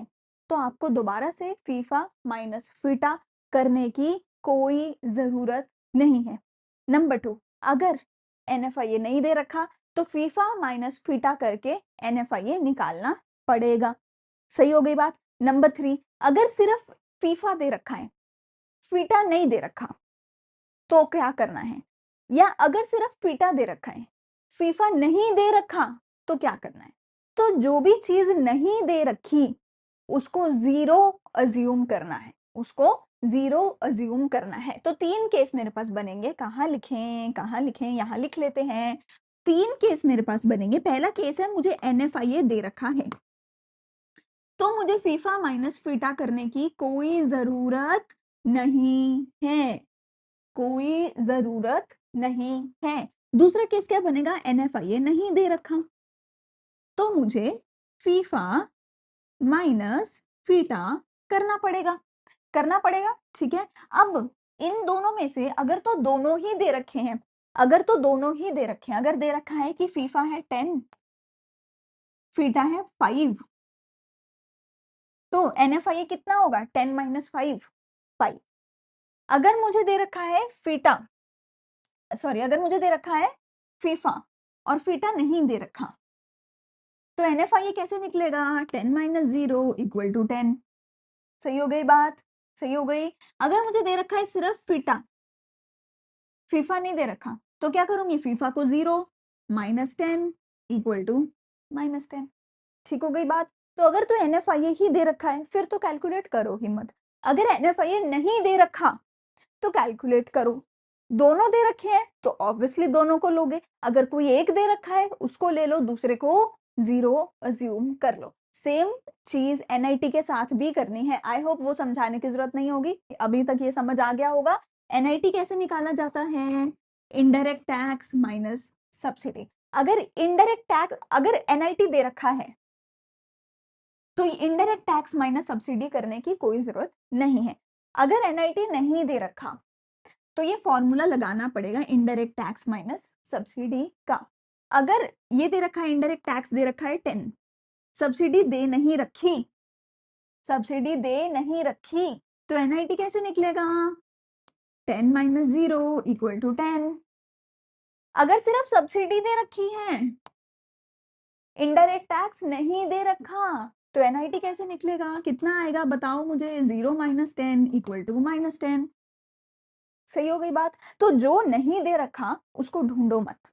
तो आपको दोबारा से फीफा माइनस फीटा करने की कोई जरूरत नहीं है। नंबर 2, अगर NFIA नहीं दे रखा, तो फीफा माइनस फीटा करके NFIA निकालना पड़ेगा। सही हो गई बात। नंबर 3, अगर सिर्फ फीफा दे रखा है, फीटा नहीं दे रखा, तो क्या करना है? या अगर सिर्फ फीटा दे रखा है, फीफा नहीं दे रखा, तो क्या करना है? तो जो भी चीज नहीं दे रखी उसको जीरो अज्यूम करना है, उसको जीरो अज्यूम करना है। तो 3 केस मेरे पास बनेंगे। कहाँ लिखें? यहाँ लिख लेते हैं। 3 केस मेरे पास बनेंगे। पहला केस है, मुझे NFIA दे रखा है, तो मुझे फीफा माइनस फीटा करने की कोई जरूरत नहीं है, कोई जरूरत नहीं है। दूसरा केस क्या बनेगा? NFIA नहीं दे रखा, तो मुझे फीफा माइनस फीटा करना पड़ेगा। ठीक है। अब इन दोनों में से अगर तो दोनों ही दे रखे हैं, अगर दे रखा है कि फीफा है 10, फीटा है 5, तो NFIA कितना होगा? 10 माइनस 5, 5। अगर मुझे दे रखा है अगर मुझे दे रखा है फीफा और फीटा नहीं दे रखा, तो NFIA कैसे निकलेगा? 10 माइनस 0 इक्वल टू 10। सही हो गई बात? सही हो गई। अगर मुझे दे रखा है सिर्फ फीटा, फीफा नहीं दे रखा, तो क्या करूंगी? फीफा को 0 माइनस 10 इक्वल टू माइनस 10। ठीक हो गई बात। तो अगर तो NFIA ही दे रखा है, फिर तो कैलकुलेट करो ही मत। अगर NFIA नहीं दे रखा तो कैलकुलेट करो। दोनों दे रखे हैं तो ऑब्वियसली दोनों को लोगे। अगर कोई एक दे रखा है उसको ले लो, दूसरे को जीरो अज्यूम कर लो। सेम चीज NIT के साथ भी करनी है। आई होप वो समझाने की जरूरत नहीं होगी, अभी तक ये समझ आ गया होगा। NIT कैसे निकाला जाता है? Indirect tax minus subsidy. अगर NIT दे रखा है तो इनडायरेक्ट टैक्स माइनस सब्सिडी करने की कोई जरूरत नहीं है। अगर NIT नहीं दे रखा तो ये फॉर्मूला लगाना पड़ेगा इनडायरेक्ट टैक्स माइनस सब्सिडी का। अगर ये दे रखा है, इनडायरेक्ट टैक्स दे रखा है 10, सब्सिडी दे नहीं रखी, तो NIT कैसे निकलेगा? 10 माइनस 0 इक्वल टू 10। अगर सिर्फ सब्सिडी दे रखी है, इनडायरेक्ट टैक्स नहीं दे रखा, तो NIT कैसे निकलेगा? कितना आएगा बताओ मुझे? 0 माइनस 10 इक्वल टू माइनस 10। सही हो गई बात। तो जो नहीं दे रखा उसको ढूंढो मत,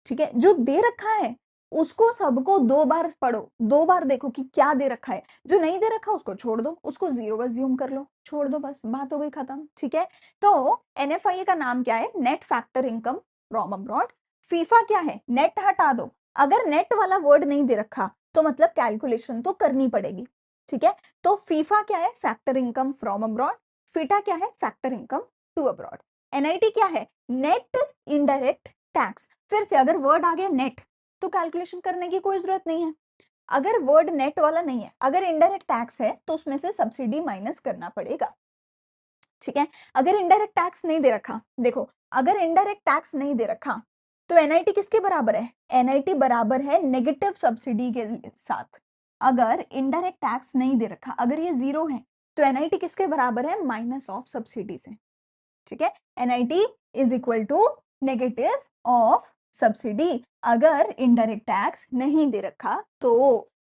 ठीक है। जो दे रखा है उसको सबको 2 बार पढ़ो, 2 बार देखो कि क्या दे रखा है। जो नहीं दे रखा उसको छोड़ दो, उसको जीरो अज्यूम कर लो, छोड़ दो, बस बात हो गई खत्म। ठीक है। तो NFIA का नाम क्या है? Net factor income from abroad. FIFA क्या है? नेट हटा दो। अगर नेट वाला वर्ड नहीं दे रखा तो मतलब कैलकुलेशन तो करनी पड़ेगी। ठीक है। तो फीफा क्या है? Factor income from abroad. FITA क्या है? Factor income to abroad. NIT क्या है? Net indirect tax. फिर से अगर वर्ड आ गया नेट तो कैलकुलेशन करने की कोई जरूरत नहीं है। अगर वर्ड नेट वाला नहीं है, अगर इनडायरेक्ट टैक्स है तो उसमें से सब्सिडी माइनस करना पड़ेगा। ठीक है। अगर इनडायरेक्ट टैक्स नहीं दे रखा, देखो अगर इनडायरेक्ट टैक्स नहीं दे रखा तो NIT किसके बराबर है? NIT बराबर है नेगेटिव सब्सिडी के साथ। अगर इनडायरेक्ट टैक्स नहीं दे रखा, अगर ये 0 है, तो NIT किसके बराबर है? माइनस ऑफ सब्सिडी से। ठीक है। NIT is equal to negative of subsidy. अगर इनडायरेक्ट टैक्स नहीं दे रखा तो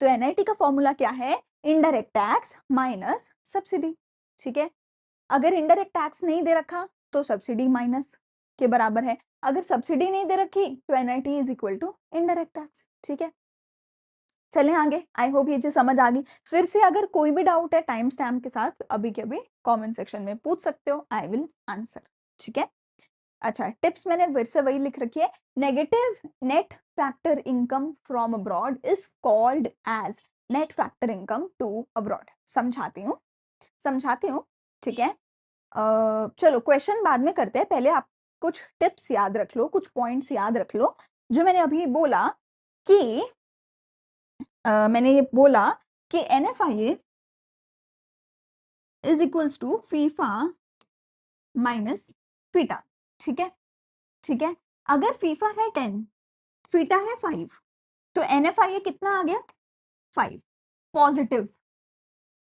NIT का फॉर्मूला क्या है? Indirect tax minus subsidy. ठीक है। अगर इनडायरेक्ट टैक्स नहीं दे रखा तो सब्सिडी माइनस के बराबर है। अगर सब्सिडी नहीं दे रखी तो NIT is equal to indirect tax. ठीक है। चलें आगे। आई होप ये चीज समझ आ गई। फिर से अगर कोई भी डाउट है टाइम स्टैम्प के साथ, अभी के अभी कमेंट सेक्शन में पूछ सकते हो, आई विल आंसर। ठीक है। अच्छा, टिप्स मैंने फिर से वही लिख रखी है। Negative net factor income from abroad is called as net factor income to abroad. समझाती हूँ। ठीक है। चलो क्वेश्चन बाद में करते हैं, पहले आप कुछ टिप्स याद रख लो, कुछ पॉइंट्स याद रख लो। जो मैंने अभी बोला कि NFIA is equals to FIFA minus FITA. ठीक है। ठीक है। अगर फीफा है 10, फीटा है 5, तो NFIA कितना आ गया? 5 पॉजिटिव।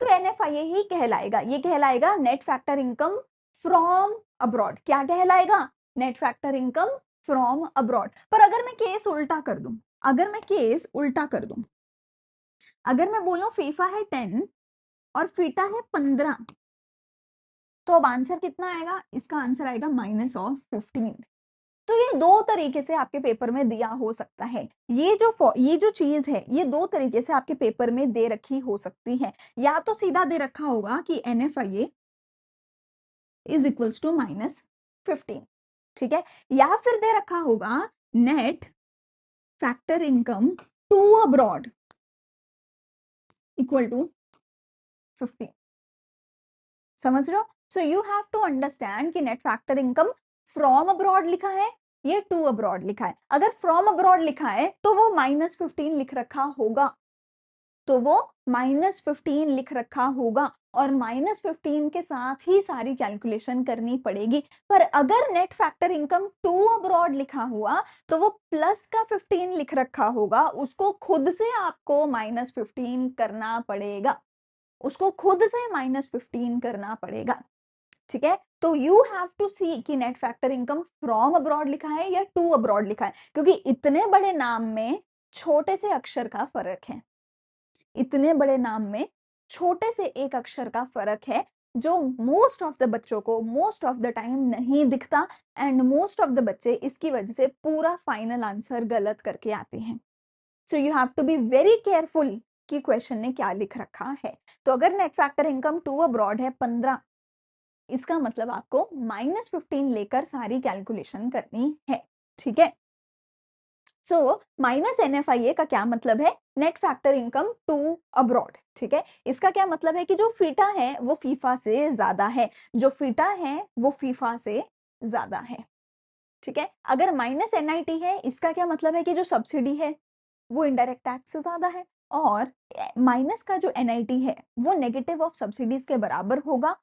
तो NFIA ही कहलाएगा, ये कहलाएगा net factor income from abroad. क्या कहलाएगा? Net factor income from abroad. पर अगर मैं केस उल्टा कर दूं, अगर मैं बोलूं फीफा है 10 और फीटा है 15, तो अब आंसर कितना आएगा? इसका आंसर आएगा -15। तो ये दो तरीके से आपके पेपर में दिया हो सकता है। ये जो चीज है ये दो तरीके से आपके पेपर में दे रखी हो सकती है। या तो सीधा दे रखा होगा कि NFIA इज इक्वल्स टू -15, ठीक है, या फिर दे रखा होगा net factor income to abroad equal to 15। समझ रहे हो? So you have to understand कि net factor income from abroad लिखा है, ये टू अब्रॉड लिखा है। अगर फ्रॉम अब्रॉड लिखा है तो वो -15 लिख रखा होगा, लिख रखा होगा, और -15 के साथ ही सारी कैलकुलेशन करनी पड़ेगी। पर अगर net factor income to abroad लिखा हुआ तो वो प्लस का 15 लिख रखा होगा, उसको खुद से आपको -15 करना पड़ेगा, करना पड़ेगा, ठीक है। तो यू हैव टू सी कि net factor income from abroad लिखा है या टू अब्रॉड लिखा है, क्योंकि इतने बड़े नाम में छोटे से अक्षर का फर्क है, इतने बड़े नाम में छोटे से एक अक्षर का फर्क है, जो मोस्ट ऑफ द बच्चों को मोस्ट ऑफ द टाइम नहीं दिखता, एंड मोस्ट ऑफ द बच्चे इसकी वजह से पूरा फाइनल आंसर गलत करके आते हैं। So you have to be very careful कि क्वेश्चन ने क्या लिख रखा है। तो अगर net factor income to abroad है 15, इसका मतलब आपको -15 लेकर सारी कैलकुलेशन करनी है, ठीक है। सो -NFIA का क्या मतलब है? Net factor income to abroad, ठीक है। इसका क्या मतलब है कि जो फीटा है वो फीफा से ज्यादा है, जो फीटा है वो फीफा से ज्यादा है, ठीक है। अगर -NIT है, इसका क्या मतलब है कि जो सब्सिडी है वो इनडायरेक्ट टैक्स से ज्यादा है, और माइनस का जो NIT है वो नेगेटिव ऑफ सब्सिडीज के बराबर होगा।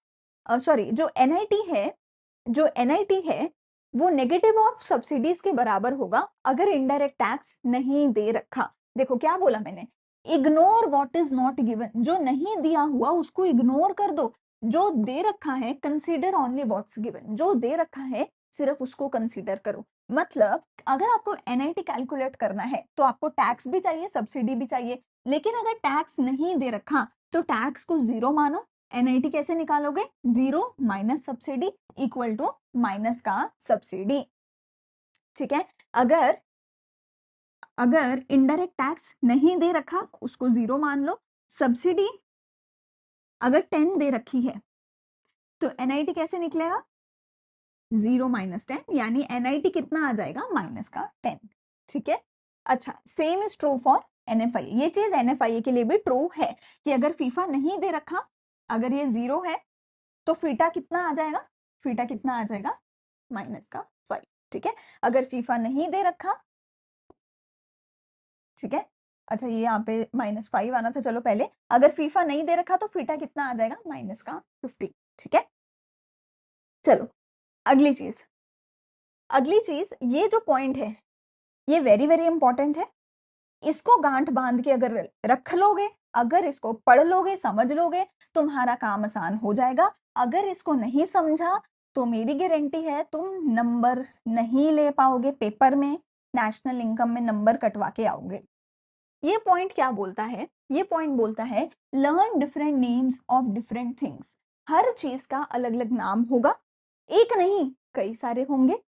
सॉरी, जो NIT है वो नेगेटिव ऑफ सब्सिडीज के बराबर होगा अगर इनडायरेक्ट टैक्स नहीं दे रखा। देखो क्या बोला मैंने, ignore what is not given, जो नहीं दिया हुआ उसको इग्नोर कर दो, जो दे रखा है कंसीडर ओनली व्हाट्स गिवन, जो दे रखा है सिर्फ उसको कंसीडर करो। मतलब अगर आपको NIT कैलकुलेट करना है तो आपको टैक्स भी चाहिए, सब्सिडी भी चाहिए, लेकिन अगर टैक्स नहीं दे रखा तो टैक्स को जीरो मानो। NIT कैसे निकालोगे? Zero minus subsidy equal to minus का सब्सिडी, ठीक है। अगर अगर इनडायरेक्ट टैक्स नहीं दे रखा उसको जीरो मान लो, सब्सिडी अगर 10 दे रखी है तो NIT कैसे निकलेगा? 0 माइनस 10, यानी NIT कितना आ जाएगा? -10, ठीक है। अच्छा, same is true for NFIA। ये चीज NFIA के लिए भी ट्रू है कि अगर फीफा नहीं दे रखा, अगर ये 0 है तो फीटा कितना आ जाएगा? फीटा कितना आ जाएगा? -5, ठीक है। अगर फीफा नहीं दे रखा, ठीक है, अच्छा ये यहाँ पे -5 आना था, चलो पहले अगर फीफा नहीं दे रखा तो फीटा कितना आ जाएगा? -50, ठीक है। चलो अगली चीज, ये जो पॉइंट है ये वेरी वेरी इंपॉर्टेंट है। इसको गांठ बांध के अगर रख लोगे, अगर इसको पढ़ लोगे, समझ लोगे, तुम्हारा काम आसान हो जाएगा। अगर इसको नहीं समझा तो मेरी गारंटी है तुम नंबर नहीं ले पाओगे पेपर में, नेशनल इनकम में नंबर कटवा के आओगे। ये पॉइंट क्या बोलता है? ये पॉइंट बोलता है learn different names of different things. हर चीज का अलग अलग नाम होगा, एक नहीं कई सारे होंगे।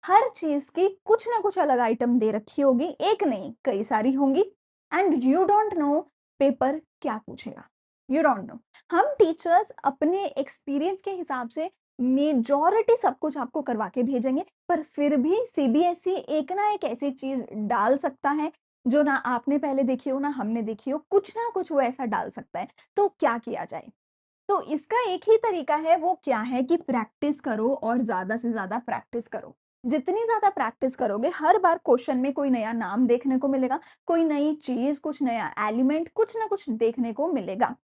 हर चीज की कुछ ना कुछ अलग आइटम दे रखी होगी, एक नहीं कई सारी होंगी, and you don't know paper क्या पूछेगा, यू डोंट नो। हम टीचर्स अपने एक्सपीरियंस के हिसाब से मेजॉरिटी सब कुछ आपको करवा के भेजेंगे, पर फिर भी CBSE एक ना एक ऐसी चीज डाल सकता है जो ना आपने पहले देखी हो ना हमने देखी हो, कुछ ना कुछ वो ऐसा डाल सकता है। तो क्या किया जाए? तो इसका एक ही तरीका है, वो क्या है कि प्रैक्टिस करो और ज्यादा से ज्यादा प्रैक्टिस करो। जितनी ज्यादा प्रैक्टिस करोगे हर बार क्वेश्चन में कोई नया नाम देखने को मिलेगा, कोई नई चीज, कुछ नया एलिमेंट, कुछ ना कुछ देखने को मिलेगा।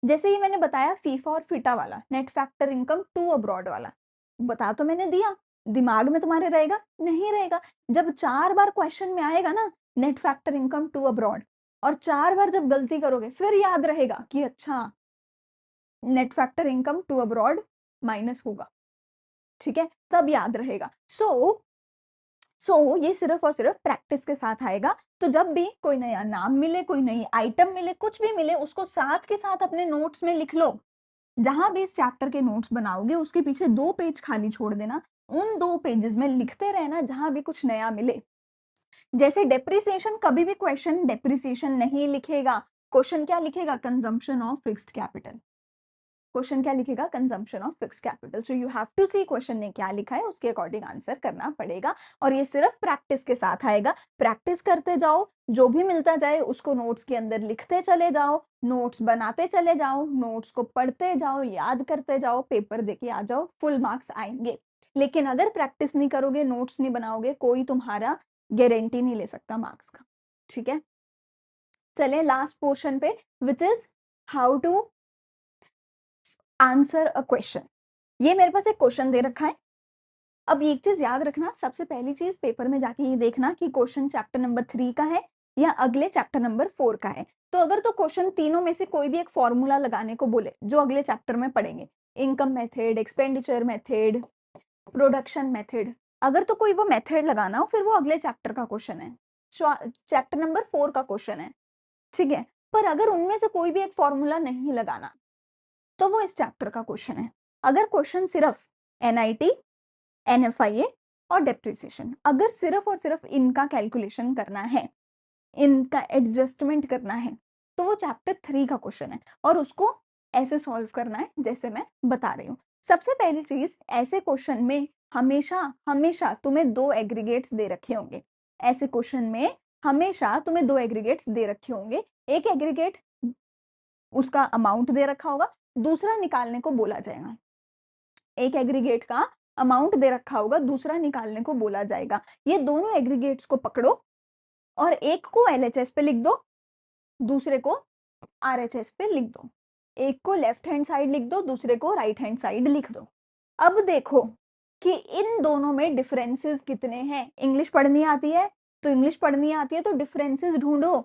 जैसे ही मैंने बताया फीफा और फीटा वाला, net factor income to abroad वाला, बता तो मैंने दिया, दिमाग में तुम्हारे रहेगा? नहीं रहेगा। जब 4 बार क्वेश्चन में आएगा ना net factor income to abroad, और 4 बार जब गलती करोगे फिर याद रहेगा कि अच्छा net factor income to abroad minus होगा, ठीक है, तब याद रहेगा। सो ये सिर्फ और सिर्फ प्रैक्टिस के साथ आएगा। तो जब भी कोई नया नाम मिले, कोई नई आइटम मिले, कुछ भी मिले, उसको साथ के साथ अपने नोट्स में लिख लो। जहां भी इस चैप्टर के नोट्स बनाओगे उसके पीछे 2 पेज खाली छोड़ देना, उन 2 पेजेस में लिखते रहना जहां भी कुछ नया मिले। जैसे डेप्रिसिएशन, कभी भी क्वेश्चन डेप्रिसिएशन नहीं लिखेगा, क्वेश्चन क्या लिखेगा, consumption of fixed capital. Question क्या लिखेगा, consumption of fixed capital. So you have to see question ने क्या लिखा है, उसके अकॉर्डिंग आंसर करना पड़ेगा। और ये सिर्फ प्रैक्टिस के साथ आएगा। प्रैक्टिस करते जाओ, जो भी मिलता जाए उसको नोट्स के अंदर लिखते चले जाओ, नोट्स बनाते चले जाओ, नोट्स को पढ़ते जाओ, याद करते जाओ, पेपर देके आ जाओ, फुल मार्क्स आएंगे। लेकिन अगर प्रैक्टिस नहीं करोगे, नोट्स नहीं बनाओगे, कोई तुम्हारा गारंटी नहीं ले सकता मार्क्स का। ठीक है, चले लास्ट पोर्शन पे, which is how to answer a question. ये मेरे पास एक क्वेश्चन दे रखा है। अब एक चीज याद रखना, सबसे पहली चीज पेपर में जाके ये देखना कि क्वेश्चन चैप्टर नंबर 3 का है या अगले चैप्टर नंबर 4 का है। तो अगर तो क्वेश्चन तीनों में से कोई भी एक फॉर्मूला लगाने को बोले जो अगले चैप्टर में पढ़ेंगे, income method, expenditure method, production method, अगर तो कोई वो मेथड लगाना हो, फिर वो अगले चैप्टर का क्वेश्चन है, चैप्टर नंबर 4 का क्वेश्चन है। ठीक है, पर अगर उनमें से कोई भी एक फॉर्मूला नहीं लगाना तो वो इस चैप्टर का क्वेश्चन है। अगर क्वेश्चन सिर्फ एनआईटी, एनएफआईए और डेप्रिसिएशन, अगर सिर्फ और सिर्फ इनका कैलकुलेशन करना है, इनका एडजस्टमेंट करना है, तो वो चैप्टर 3 का क्वेश्चन है और उसको ऐसे सॉल्व करना है जैसे मैं बता रही हूँ। सबसे पहली चीज, ऐसे क्वेश्चन में हमेशा हमेशा तुम्हें 2 एग्रीगेट्स दे रखे होंगे। ऐसे क्वेश्चन में हमेशा तुम्हें 2 एग्रीगेट्स दे रखे होंगे। एक एग्रीगेट उसका अमाउंट दे रखा होगा, दूसरा निकालने को बोला जाएगा। एक एग्रीगेट का अमाउंट दे रखा होगा, दूसरा निकालने को बोला जाएगा। ये दोनों एग्रीगेट्स को पकड़ो और एक को एलएचएस पे लिख दो, दूसरे को आरएचएस पे लिख दो। एक को लेफ्ट हैंड साइड लिख दो, दूसरे को राइट हैंड साइड लिख दो। अब देखो कि इन दोनों में डिफरेंसेस कितने हैं। इंग्लिश पढ़नी आती है तो डिफरेंसेस ढूंढो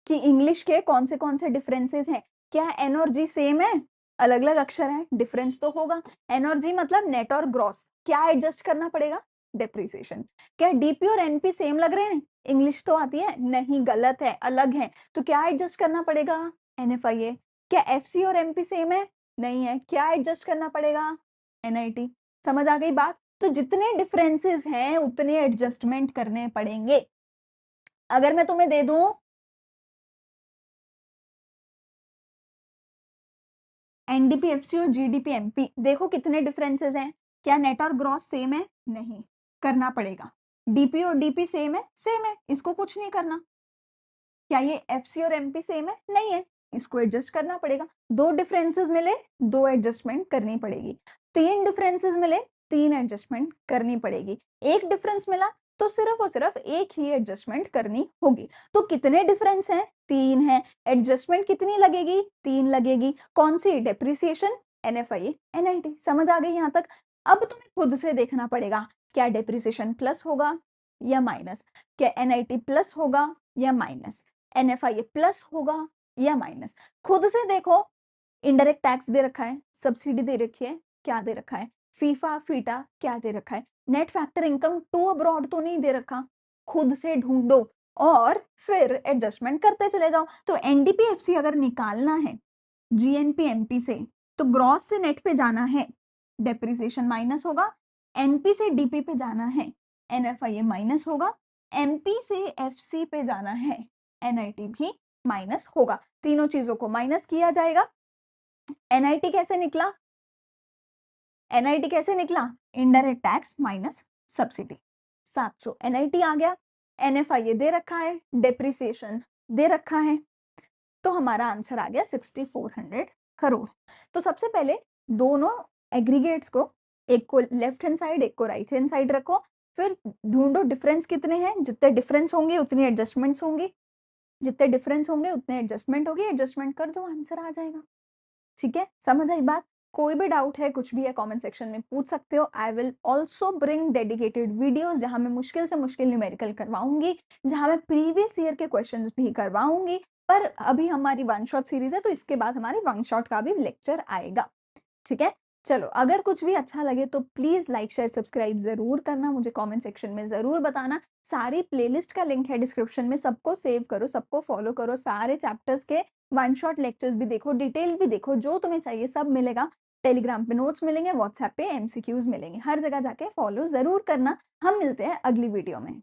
कि इंग्लिश के कौन से डिफरेंसेस हैं। क्या एन और जी सेम है, अलग अलग अक्षर है, डिफरेंस तो होगा। एन और जी मतलब नेट और ग्रॉस, क्या एडजस्ट करना पड़ेगा, डेप्रिसिएशन। क्या डीपी और एनपी सेम लग रहे हैं, इंग्लिश तो आती है, नहीं, गलत है, अलग है, तो क्या एडजस्ट करना पड़ेगा, एनएफआईए। क्या एफसी और एमपी सेम है, नहीं है, क्या एडजस्ट करना पड़ेगा, एनआईटी। समझ आ गई बात। तो जितने डिफरेंसेस हैं उतने एडजस्टमेंट करने पड़ेंगे। अगर मैं तुम्हें दे दूं एनडीपी एफसी और जीडीपी एमपी, देखो कितने डिफरेंसेस हैं। क्या नेट और ग्रॉस सेम है, नहीं, करना पड़ेगा। डीपी और डीपी सेम है, इसको कुछ नहीं करना। क्या ये एफसी और एमपी सेम है, नहीं है, इसको एडजस्ट करना पड़ेगा। 2 डिफरेंसेस मिले, 2 एडजस्टमेंट करनी पड़ेगी। 3 डिफरेंसेस मिले, 3 एडजस्टमेंट करनी पड़ेगी। एक डिफरेंस मिला तो सिर्फ और सिर्फ एक ही एडजस्टमेंट करनी होगी। तो कितने डिफरेंस हैं, 3 है। एडजस्टमेंट कितनी लगेगी, 3 लगेगी। कौन सी, डेप्रिसिएशन, एनएफआईए, एनआईटी। समझ आ गई यहाँ तक। अब तुम्हें खुद से देखना पड़ेगा, क्या डेप्रिसिएशन प्लस होगा या माइनस, क्या एनआईटी प्लस होगा या माइनस, एनएफआईए प्लस होगा या माइनस। खुद से देखो। इनडायरेक्ट टैक्स दे रखा है, सब्सिडी दे रखी है, क्या दे रखा है, फीफा फीटा क्या दे रखा है, net factor income to abroad तो नहीं दे रखा। खुद से ढूंढो और फिर एडजस्टमेंट करते चले जाओ। तो एनडीपीएफसी अगर निकालना है जीएनपी एमपी से, तो ग्रॉस से नेट पे जाना है, डेप्रिसिएशन माइनस होगा। एनपी से डीपी पे जाना है, एनएफआईए माइनस होगा। एमपी से एफसी पे जाना है, एनआईटी भी माइनस होगा। तीनों चीजों को माइनस किया जाएगा। एनआईटी कैसे निकला, एनआईटी कैसे निकला, indirect tax minus subsidy, 700 NIT आ गया। एनएफआईए दे रखा है, डेप्रिसिएशन दे रखा है, तो हमारा आंसर आ गया 6400 करोड़। तो सबसे पहले दोनों एग्रीगेट्स को, एक को लेफ्ट हैंड साइड, एक को राइट हैंड साइड रखो, फिर ढूंढो डिफरेंस कितने हैं। जितने डिफरेंस होंगे उतनी एडजस्टमेंट्स होंगी, जितने डिफरेंस होंगे उतने एडजस्टमेंट होगी, एडजस्टमेंट कर दो, आंसर आ जाएगा। ठीक है, समझ आई बात। कोई भी डाउट है, कुछ भी है, कमेंट सेक्शन में पूछ सकते हो। I will also bring dedicated videos जहां मैं मुश्किल से मुश्किल न्यूमेरिकल करवाऊंगी, जहां मैं प्रीवियस ईयर के क्वेश्चंस भी करवाऊंगी। पर अभी हमारी वन शॉट सीरीज है, तो इसके बाद हमारी वन शॉट का भी लेक्चर आएगा। ठीक है, चलो, अगर कुछ भी अच्छा लगे तो प्लीज़ लाइक, शेयर, सब्सक्राइब ज़रूर करना, मुझे कमेंट सेक्शन में ज़रूर बताना। सारी प्लेलिस्ट का लिंक है डिस्क्रिप्शन में, सबको सेव करो, सबको फॉलो करो, सारे चैप्टर्स के वन शॉट लेक्चर्स भी देखो, डिटेल भी देखो, जो तुम्हें चाहिए सब मिलेगा। टेलीग्राम पे नोट्स मिलेंगे, व्हाट्सएप पे एमसीक्यूज़ मिलेंगे, हर जगह जाके फॉलो ज़रूर करना। हम मिलते हैं अगली वीडियो में।